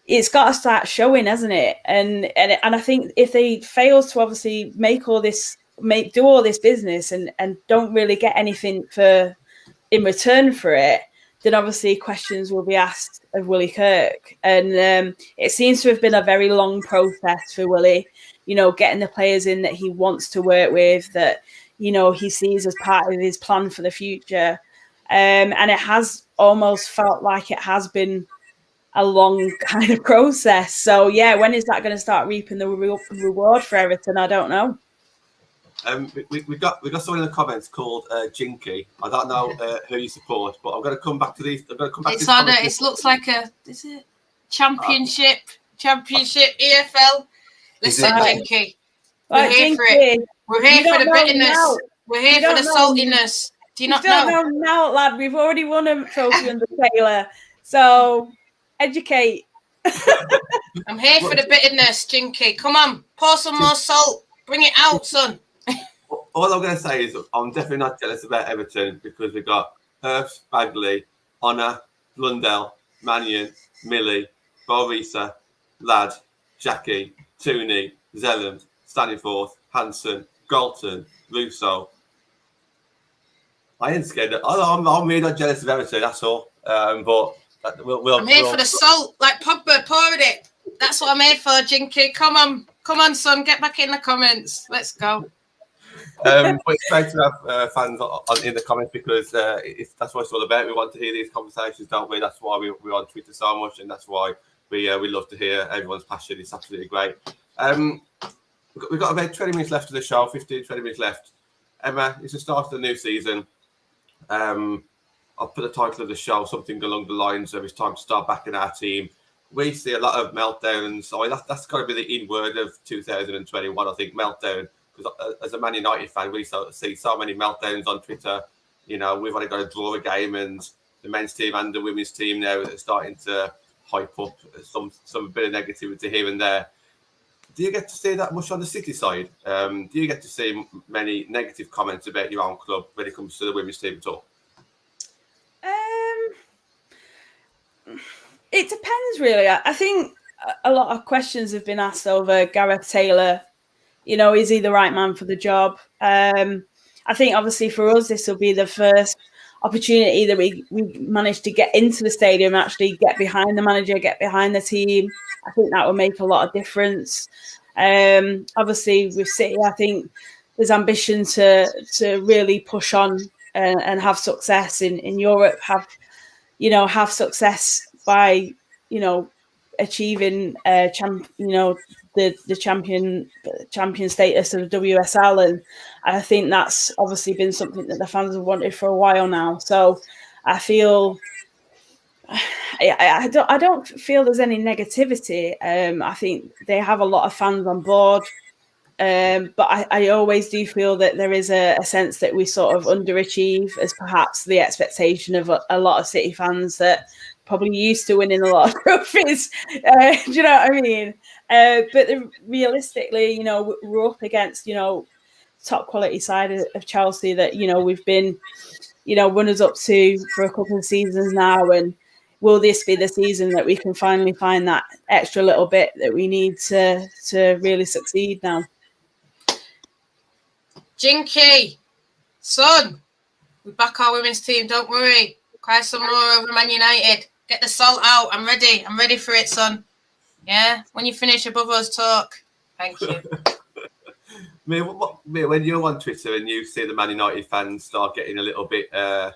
it's got to start showing, hasn't it? And I think if they fail to obviously do all this business and don't really get anything in return for it, then obviously questions will be asked of Willie Kirk. And it seems to have been a very long process for Willie, getting the players in that he wants to work with, that he sees as part of his plan for the future. And it has almost felt like it has been a long kind of process. So, yeah, when is that going to start reaping the reward for Everton? I don't know. We got someone in the comments called Jinky. I don't know who you support, but I'm going to come back to these. It looks like is it championship EFL? Listen, Jinky, we're here for it. We're here for the bitterness. Now. We're here for the saltiness. Do you not know? Now, lad, we've already won a trophy under Taylor. So, educate. I'm here for the bitterness, Jinky. Come on, pour some more salt. Bring it out, son. All I'm going to say is I'm definitely not jealous about Everton, because we've got Hurst, Bagley, Honor, Blundell, Mannion, Millie, Borisa, Ladd, Jackie, Tooney, Zelland, Staniforth, Hansen, Galton, Russo. I ain't scared. I'm really not jealous of Everton, that's all. But I'm here for the salt, like Pogba poured it. That's what I'm here for, Jinky. Come on, son, get back in the comments. Let's go. But it's great to have fans in the comments, because that's what it's all about. We want to hear these conversations, don't we? That's why we're on Twitter so much, and that's why we love to hear everyone's passion. It's absolutely great. We've got about 20 minutes left of the show, 15, 20 minutes left. Emma, it's the start of the new season. I'll put the title of the show something along the lines of "It's time to start backing our team." We see a lot of meltdowns. I mean, that's got to be the in word of 2021, I think, meltdown. Because as a Man United fan, we see so many meltdowns on Twitter. We've only got to draw a game, and the men's team and the women's team now are starting to hype up some bit of negativity here and there. Do you get to see that much on the City side? Do you get to see many negative comments about your own club when it comes to the women's team at all? It depends, really. I think a lot of questions have been asked over Gareth Taylor. Is he the right man for the job? I think, obviously, for us, this will be the first opportunity that we managed to get into the stadium, actually get behind the manager, get behind the team. I think that will make a lot of difference. Obviously, with City, I think there's ambition to really push on and have success in Europe, have success by, achieving the champion status of WSL, and I think that's obviously been something that the fans have wanted for a while now. So I feel I don't feel there's any negativity. I think they have a lot of fans on board, but I always do feel that there is a sense that we sort of underachieve as perhaps the expectation of a lot of City fans that probably used to winning a lot of trophies. Do you know what I mean? But realistically, we're up against, top quality side of Chelsea that, we've been, runners up to for a couple of seasons now. And will this be the season that we can finally find that extra little bit that we need to really succeed now? Jinky, son, we back our women's team. Don't worry. Cry some more over Man United. Get the salt out. I'm ready. I'm ready for it, son. Yeah, when you finish above us, talk. Thank you. Mia, when you're on Twitter and you see the Man United fans start getting a little bit, I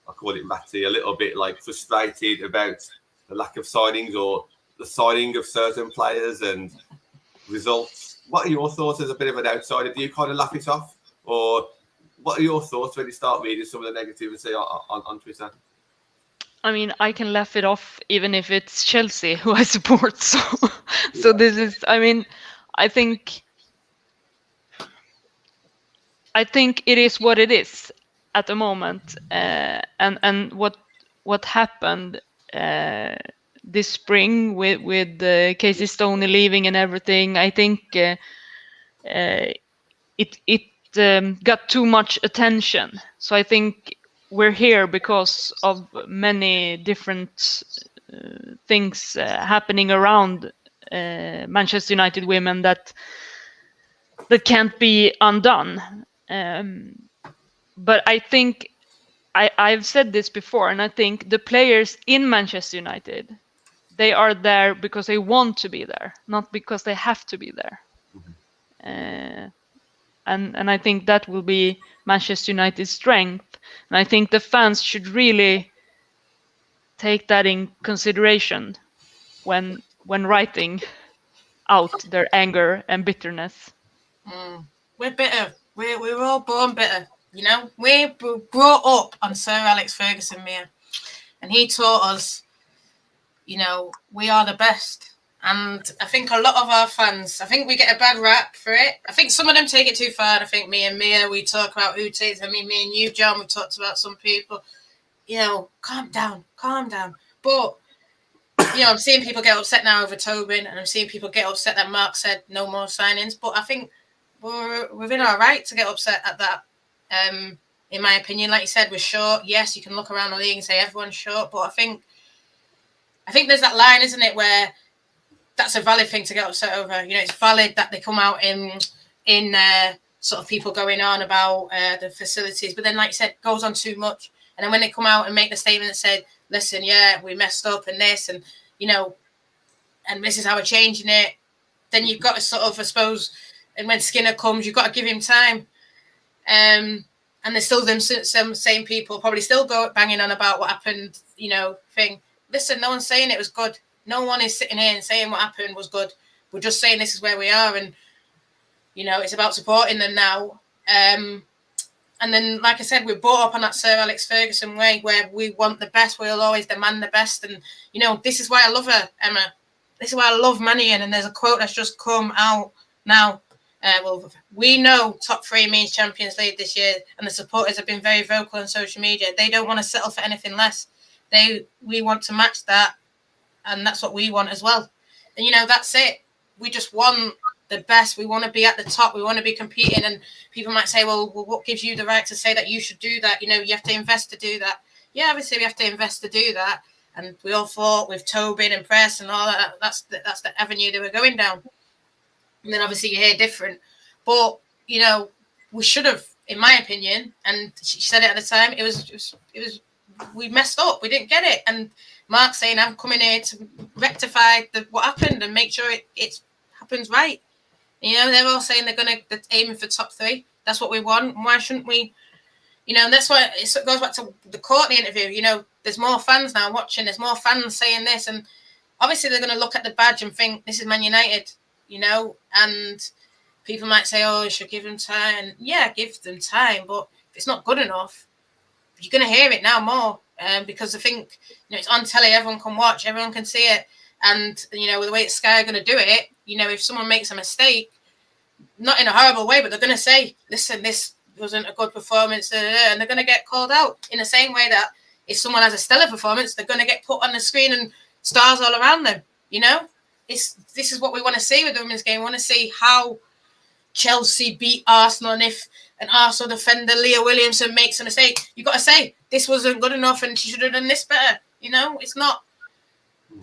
call it ratty, a little bit like frustrated about the lack of signings or the signing of certain players and results, what are your thoughts as a bit of an outsider? Do you kind of laugh it off? Or what are your thoughts when you start reading some of the negativity on Twitter? I mean, I can laugh it off even if it's Chelsea who I support. So this is, I mean, I think it is what it is at the moment, and what happened this spring with Casey Stoney leaving and everything. I think it got too much attention. So I think we're here because of many different things happening around Manchester United women that can't be undone. But I think I've said this before, and I think the players in Manchester United, they are there because they want to be there, not because they have to be there. And I think that will be Manchester United's strength. And I think the fans should really take that in consideration when writing out their anger and bitterness. We're bitter. We're all born bitter. You know, we were brought up on Sir Alex Ferguson, Mia, and he taught us, you know, we are the best. And I think a lot of our fans, I think we get a bad rap for it. I think some of them take it too far. I think me and Mia, we talk about who takes. I mean, me and you, John, we talked about some people. You know, calm down. But you know, I'm seeing people get upset now over Tobin, and I'm seeing people get upset that Mark said no more signings. But I think we're within our right to get upset at that. In my opinion, like you said, we're short. Yes, you can look around the league and say everyone's short, but I think there's that line, isn't it, where that's a valid thing to get upset over. You know, it's valid that they come out in sort of people going on about the facilities, but then, like you said, goes on too much. And then when they come out and make the statement and say, listen, yeah, we messed up and this, and, you know, and this is how we're changing it, then you've got to sort of, I suppose, and when Skinner comes, you've got to give him time. And there's still some same people probably still go banging on about what happened, you know, thing. Listen, no one's saying it was good. No one is sitting here and saying what happened was good. We're just saying this is where we are, and, you know, it's about supporting them now. And then, like I said, we're brought up on that Sir Alex Ferguson way where we want the best. We'll always demand the best. And, you know, this is why I love her, Emma. This is why I love Mannion. And there's a quote that's just come out now. Well, we know top 3 means Champions League this year, and the supporters have been very vocal on social media. They don't want to settle for anything less. We want to match that, and that's what we want as well. And, you know, that's it. We just want the best. We want to be at the top. We want to be competing. And people might say, well, what gives you the right to say that you should do that? You know, you have to invest to do that. Yeah, obviously we have to invest to do that. And we all thought with Tobin and Press and all that, that's the avenue they were going down. And then obviously you hear different. But, you know, we should have, in my opinion, and she said it at the time, it was we messed up. We didn't get it. And Mark saying, I'm coming here to rectify what happened and make sure it happens right. You know, they're all saying they're aiming for top 3. That's what we want. Why shouldn't we? You know, and that's why it goes back to the Courtney interview. You know, there's more fans now watching. There's more fans saying this. And obviously they're going to look at the badge and think, this is Man United, you know. And people might say, oh, you should give them time. And yeah, give them time. But if it's not good enough, you're going to hear it now more. Because I think, you know, it's on telly. Everyone can watch. Everyone can see it. And, you know, with the way Sky are going to do it, you know, if someone makes a mistake, not in a horrible way, but they're going to say, listen, this wasn't a good performance, and they're going to get called out in the same way that if someone has a stellar performance, they're going to get put on the screen and stars all around them, you know? This is what we want to see with the women's game. We want to see how Chelsea beat Arsenal, and if an Arsenal defender, Leah Williamson, makes a mistake, you've got to say, this wasn't good enough and she should have done this better, you know? It's not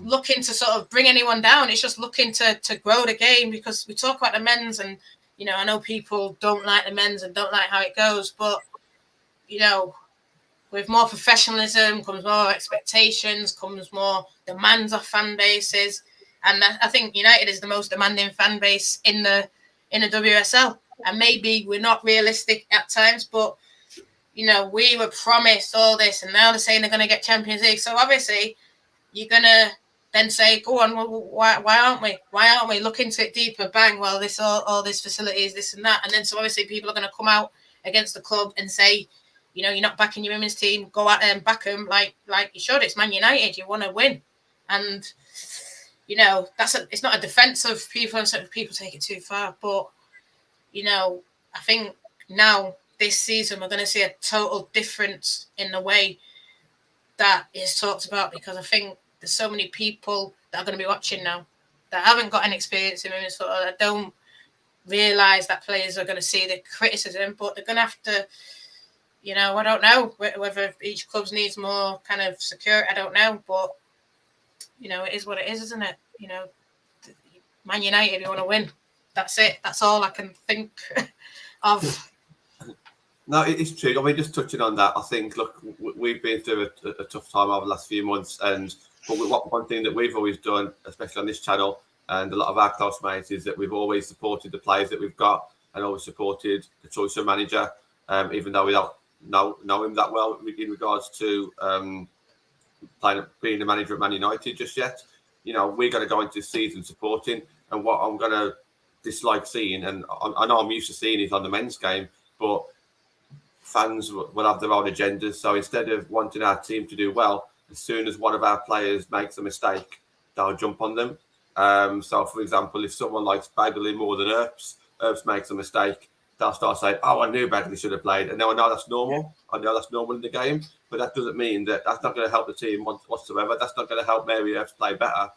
looking to sort of bring anyone down. It's just looking to grow the game, because we talk about the men's, and, you know, I know people don't like the men's and don't like how it goes, but, you know, with more professionalism comes more expectations, comes more demands of fan bases. And I think United is the most demanding fan base in the WSL. And maybe we're not realistic at times, but we were promised all this, and now they're saying they're going to get Champions League. So obviously, you're going to then say, go on, well, why aren't we? Why aren't we? Look into it deeper. Bang, well, this all this facilities, this and that. And then so obviously people are going to come out against the club and say, you're not backing your women's team. Go out there and back them like you should. It's Man United. You want to win. And, it's not a defense of people, and certain people take it too far. But, I think now this season we're going to see a total difference in the way that is talked about, because I think there's so many people that are going to be watching now that haven't got any experience in women's football, that don't realise that players are going to see the criticism, but they're going to have to, I don't know whether each club needs more kind of security, I don't know, but, it is what it is, isn't it? Man United, you want to win. That's it. That's all I can think of. No, it's true. I mean, just touching on that, I think, look, we've been through a tough time over the last few months, but one thing that we've always done, especially on this channel, and a lot of our close mates, is that we've always supported the players that we've got, and always supported the choice of manager, even though we don't know him that well in regards to being the manager of Man United just yet. We're going to go into this season supporting, and what I'm going to dislike seeing, and I know I'm used to seeing it on the men's game, but fans will have their own agendas. So instead of wanting our team to do well, as soon as one of our players makes a mistake, they'll jump on them. So, for example, if someone likes Bagley more than Earps makes a mistake, they'll start saying, oh, I knew Bagley should have played. And now I know that's normal. I know that's normal in the game. But that doesn't mean that's not going to help the team whatsoever. That's not going to help Mary Earps play better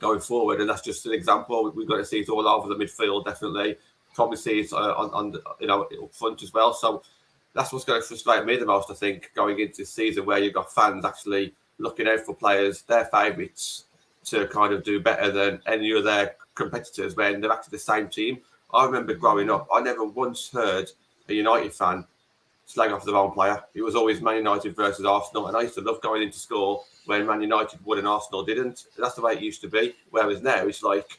going forward. And that's just an example. We've got to see it all over the midfield, definitely. Probably see it on up front as well. So that's what's going to frustrate me the most, I think, going into this season, where you've got fans actually looking out for players, their favourites, to kind of do better than any of their competitors when they're actually the same team. I remember growing up, I never once heard a United fan slag off their own player. It was always Man United versus Arsenal, and I used to love going into school when Man United won and Arsenal didn't. That's the way it used to be. Whereas now it's like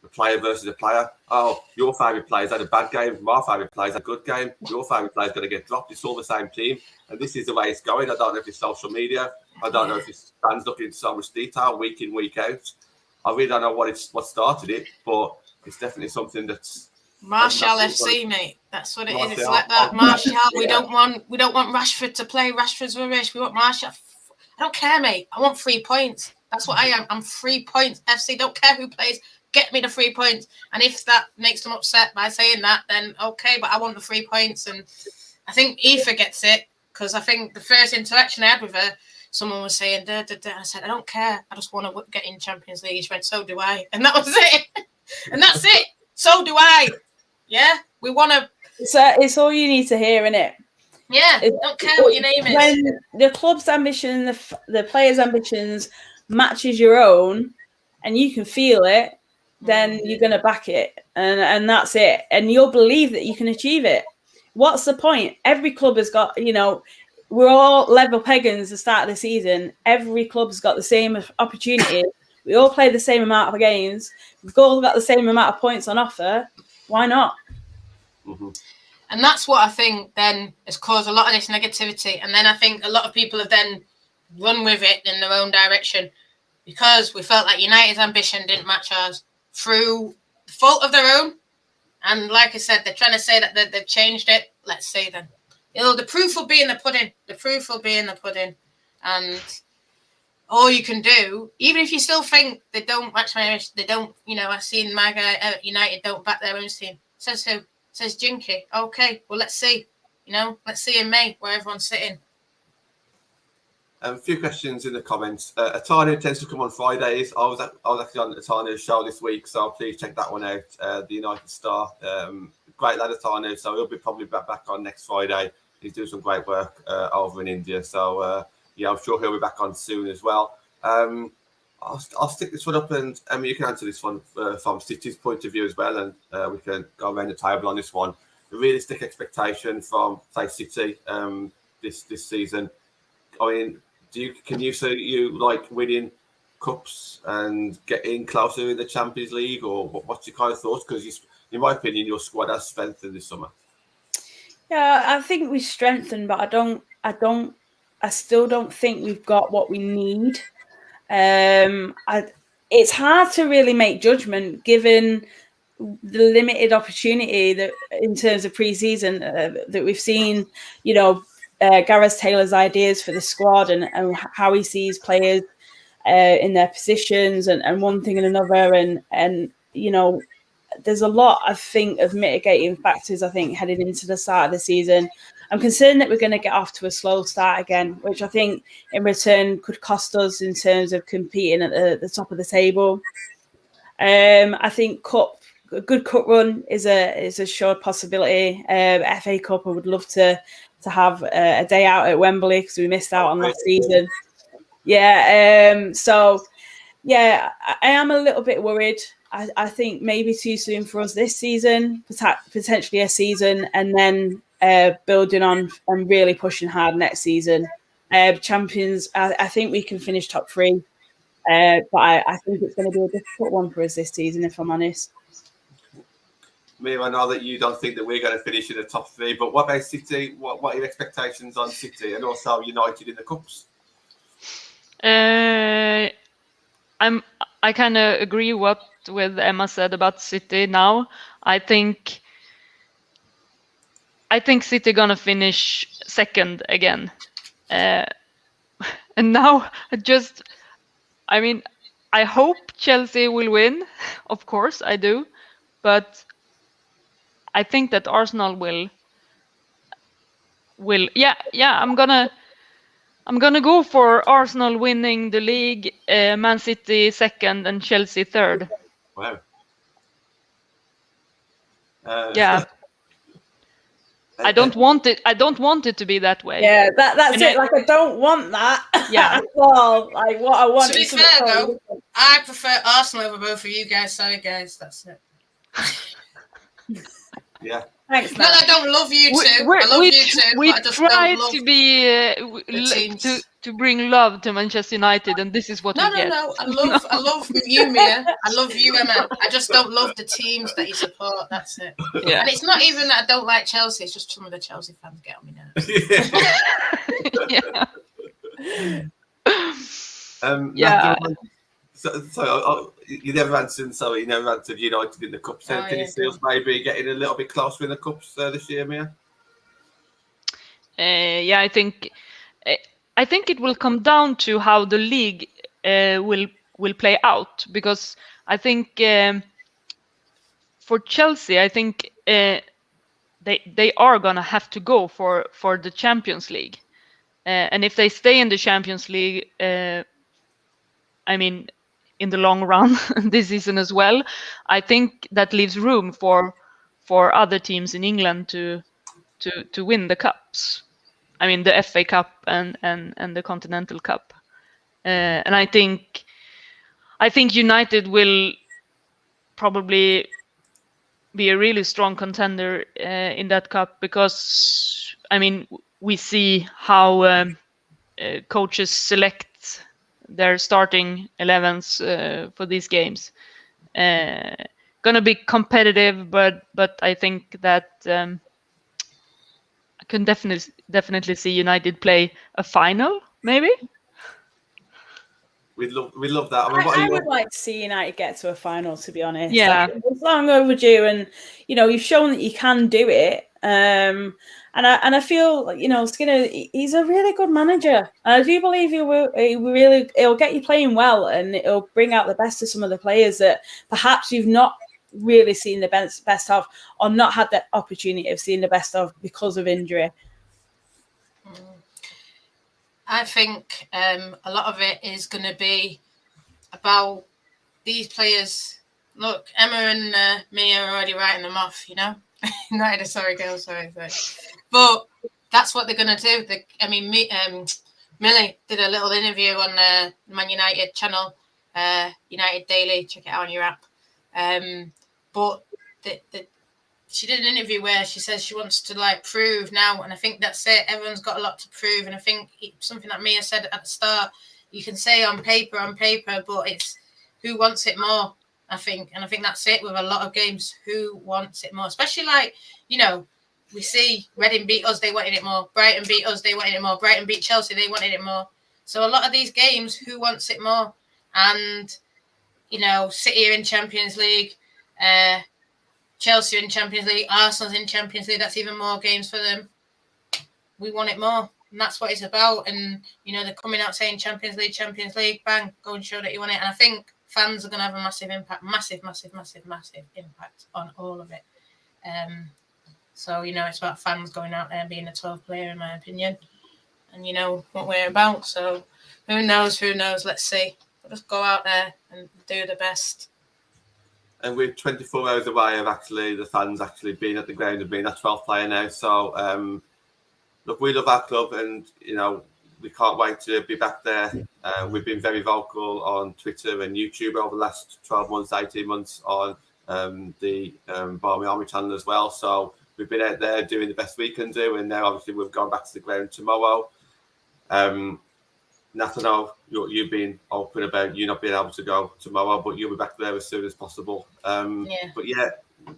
a player versus a player. Oh, your favourite player's had a bad game. My favourite player's had a good game. Your favourite player's going to get dropped. It's all the same team. And this is the way it's going. I don't know if it's social media. I don't know if it's fans looking into so much detail week in, week out. I really don't know what started it, but it's definitely something that's Martial FC, mate. That's what it is. It's like that. Martial. We don't want Rashford to play. Rashford's rubbish. We want Martial. I don't care, mate. I want 3 points. That's what I am. I'm 3 points. FC. Don't care who plays. Get me the 3 points. And if that makes them upset by saying that, then okay. But I want the 3 points. And I think Aoife gets it, because I think the first interaction I had with her, someone was saying, I said, I don't care. I just want to get in Champions League. She went, so do I. And that was it. And that's it. So do I. Yeah, we want to. It's all you need to hear, innit? Yeah, don't care what your name is. When the club's ambition, the players' ambitions matches your own, and you can feel it, then you're going to back it, and that's it. And you'll believe that you can achieve it. What's the point? Every club has got, we're all level peggings at the start of the season. Every club's got the same opportunity. We all play the same amount of games. We've all got the same amount of points on offer. Why not? Mm-hmm. And that's what I think then has caused a lot of this negativity. And then I think a lot of people have then run with it in their own direction, because we felt like United's ambition didn't match ours through the fault of their own. And like I said, they're trying to say that they've changed it. Let's see then. The proof will be in the pudding. The proof will be in the pudding. And all you can do, even if you still think they don't match my image, they don't, I've seen my guy at United don't back their own team. Says who? Says Jinky. Okay, well, let's see. Let's see in May where everyone's sitting. A few questions in the comments. Atanu tends to come on Fridays. I was actually on Atanu's show this week, so please check that one out. The United Star. Great lad, Atanu. So he'll be probably back on next Friday. He's doing some great work over in India. So, I'm sure he'll be back on soon as well. I'll stick this one up, and Emma, you can answer this one from City's point of view as well, and we can go around the table on this one. The realistic expectation from, say, City this season. I mean, can you see you like winning cups and get in closer in the Champions League, or what's your kind of thoughts? Because in my opinion, your squad has strengthened this summer. Yeah, I think we've strengthened, but I still don't think we've got what we need. It's hard to really make judgment given the limited opportunity that in terms of pre-season that we've seen, Gareth Taylor's ideas for the squad and how he sees players in their positions and one thing and another. And there's a lot, I think, of mitigating factors, I think, heading into the start of the season. I'm concerned that we're going to get off to a slow start again, which I think in return could cost us in terms of competing at the top of the table. I think a good cup run is a sure possibility. FA Cup, I would love to have a day out at Wembley because we missed out on last season. Yeah, so yeah, I am a little bit worried. I think maybe too soon for us this season, potentially a season, and then building on and really pushing hard next season. Champions, I think we can finish top 3, but I think it's going to be a difficult one for us this season, if I'm honest. Mia, I know that you don't think that we're going to finish in the top 3, but what about City? What are your expectations on City and also United in the cups? I kind of agree with Emma said about City now. I think City gonna finish second again. And now I hope Chelsea will win. Of course I do. But I think that Arsenal will I'm gonna go for Arsenal winning the league, Man City second, and Chelsea third. Wow. Yeah. I don't want it to be that way. Yeah, that's it. I don't want that. Yeah. At all. Like what I want. To be fair though, I prefer Arsenal over both of you guys. Sorry guys, that's it. Yeah. Thanks. Not that I don't love you two. I love you two. We but I just try don't love to be to bring love to Manchester United, and this is what we get. No. I love you, Mia. I love you, Emma. I just don't love the teams that you support. That's it. Yeah. And it's not even that I don't like Chelsea. It's just some of the Chelsea fans get on me nerves. Yeah. So you never answered. Sorry, you never answered United in the cups. Can you see us maybe getting a little bit closer in the cups this year, Mia? Yeah, I think it will come down to how the league will play out, because I think for Chelsea, I think they are gonna have to go for the Champions League, and if they stay in the Champions League, I mean, in the long run this season as well, I think that leaves room for other teams in England to win the cups. I mean, the FA Cup and the Continental Cup, and I think United will probably be a really strong contender in that cup, because I mean, we see how coaches select their starting 11s for these games. Gonna be competitive, but I think that I can definitely see United play a final, maybe. We'd love that. I would like to see United get to a final, to be honest. Yeah, it's long overdue, and you've shown that you can do it. And I feel Skinner, he's a really good manager. And I do believe he'll get you playing well, and it'll bring out the best of some of the players that perhaps you've not really seen the best of, or not had the opportunity of seeing the best of because of injury. I think a lot of it is going to be about these players. Look, Emma and me are already writing them off, United, sorry, girls, sorry. But that's what they're going to do. Millie did a little interview on the Man United channel, United Daily. Check it out on your app. But she did an interview where she says she wants to prove now, and I think that's it. Everyone's got a lot to prove, and I think something that Mia said at the start, you can say on paper, but it's who wants it more, I think. And I think that's it with a lot of games. Who wants it more? Especially like, you know, we see Reading beat us, they wanted it more. Brighton beat us, they wanted it more. Brighton beat Chelsea, they wanted it more. So a lot of these games, who wants it more? And, you know, City are in Champions League, Chelsea are in Champions League, Arsenal's in Champions League. That's even more games for them. We want it more. And that's what it's about. And, you know, they're coming out saying Champions League, bang, go and show that you want it. And I think fans are going to have a massive impact, massive impact on all of it. So, you know, it's about fans going out there and being a 12th player, in my opinion. And you know what we're about. So who knows? Let's see. We'll just go out there and do the best. And we're 24 hours away of actually the fans actually being at the ground and being a 12th player now. So, look, we love our club and, you know, we can't wait to be back there. We've been very vocal on Twitter and YouTube over the last 12 months, 18 months on the Barmy Army channel as well. So we've been out there doing the best we can do. And now, obviously, we've gone back to the ground tomorrow. Nat, I know you've been open about you not being able to go tomorrow, but you'll be back there as soon as possible. But yeah,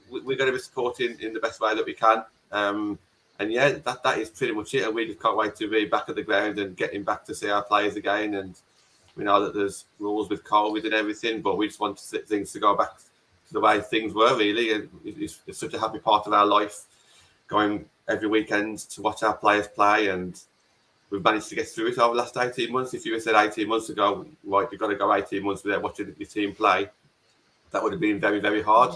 we're going to be supporting in the best way that we can. And yeah, that is pretty much it. And we just can't wait to be back at the ground and getting back to see our players again. And we know that there's rules with COVID and everything, but we just want things to go back to the way things were, really. And it's such a happy part of our life, going every weekend to watch our players play. And we've managed to get through it over the last 18 months. If you had said 18 months ago, right, you've got to go 18 months without watching your team play, that would have been very, very hard.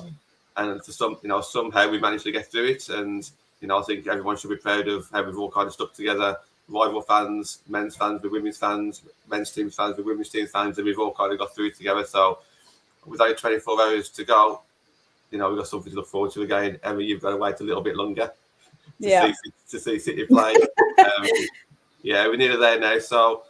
And for some, you know, somehow we managed to get through it. And, you know, I think everyone should be proud of how we've all kind of stuck together. Rival fans, men's fans with women's fans, men's team fans with women's team fans, and we've all kind of got through it together. So with only 24 hours to go, you know, we've got something to look forward to again. Emma, you've got to wait a little bit longer to see City play. Yeah, we're nearly there now. So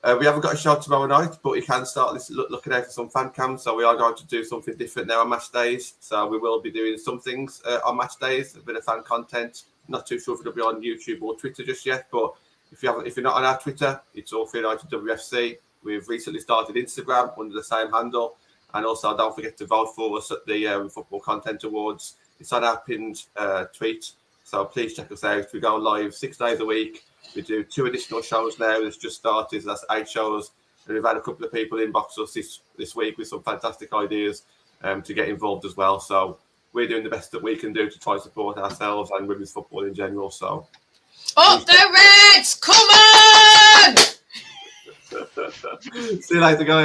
we haven't got a show tomorrow night, but you can start looking out for some fan cams. So we are going to do something different now on match days. So we will be doing some things on match days, a bit of fan content. Not too sure if it'll be on YouTube or Twitter just yet, but if you're not on our Twitter, it's all United WFC. We've recently started Instagram under the same handle, and also don't forget to vote for us at the Football Content Awards. It's on our pinned tweet, so please check us out. We go live 6 days a week. We do 2 additional shows now. It's just started. That's 8 shows. And we've had a couple of people inbox us this week with some fantastic ideas to get involved as well. So we're doing the best that we can do to try and support ourselves and women's football in general. So up the Reds! Come on! See you later, guys.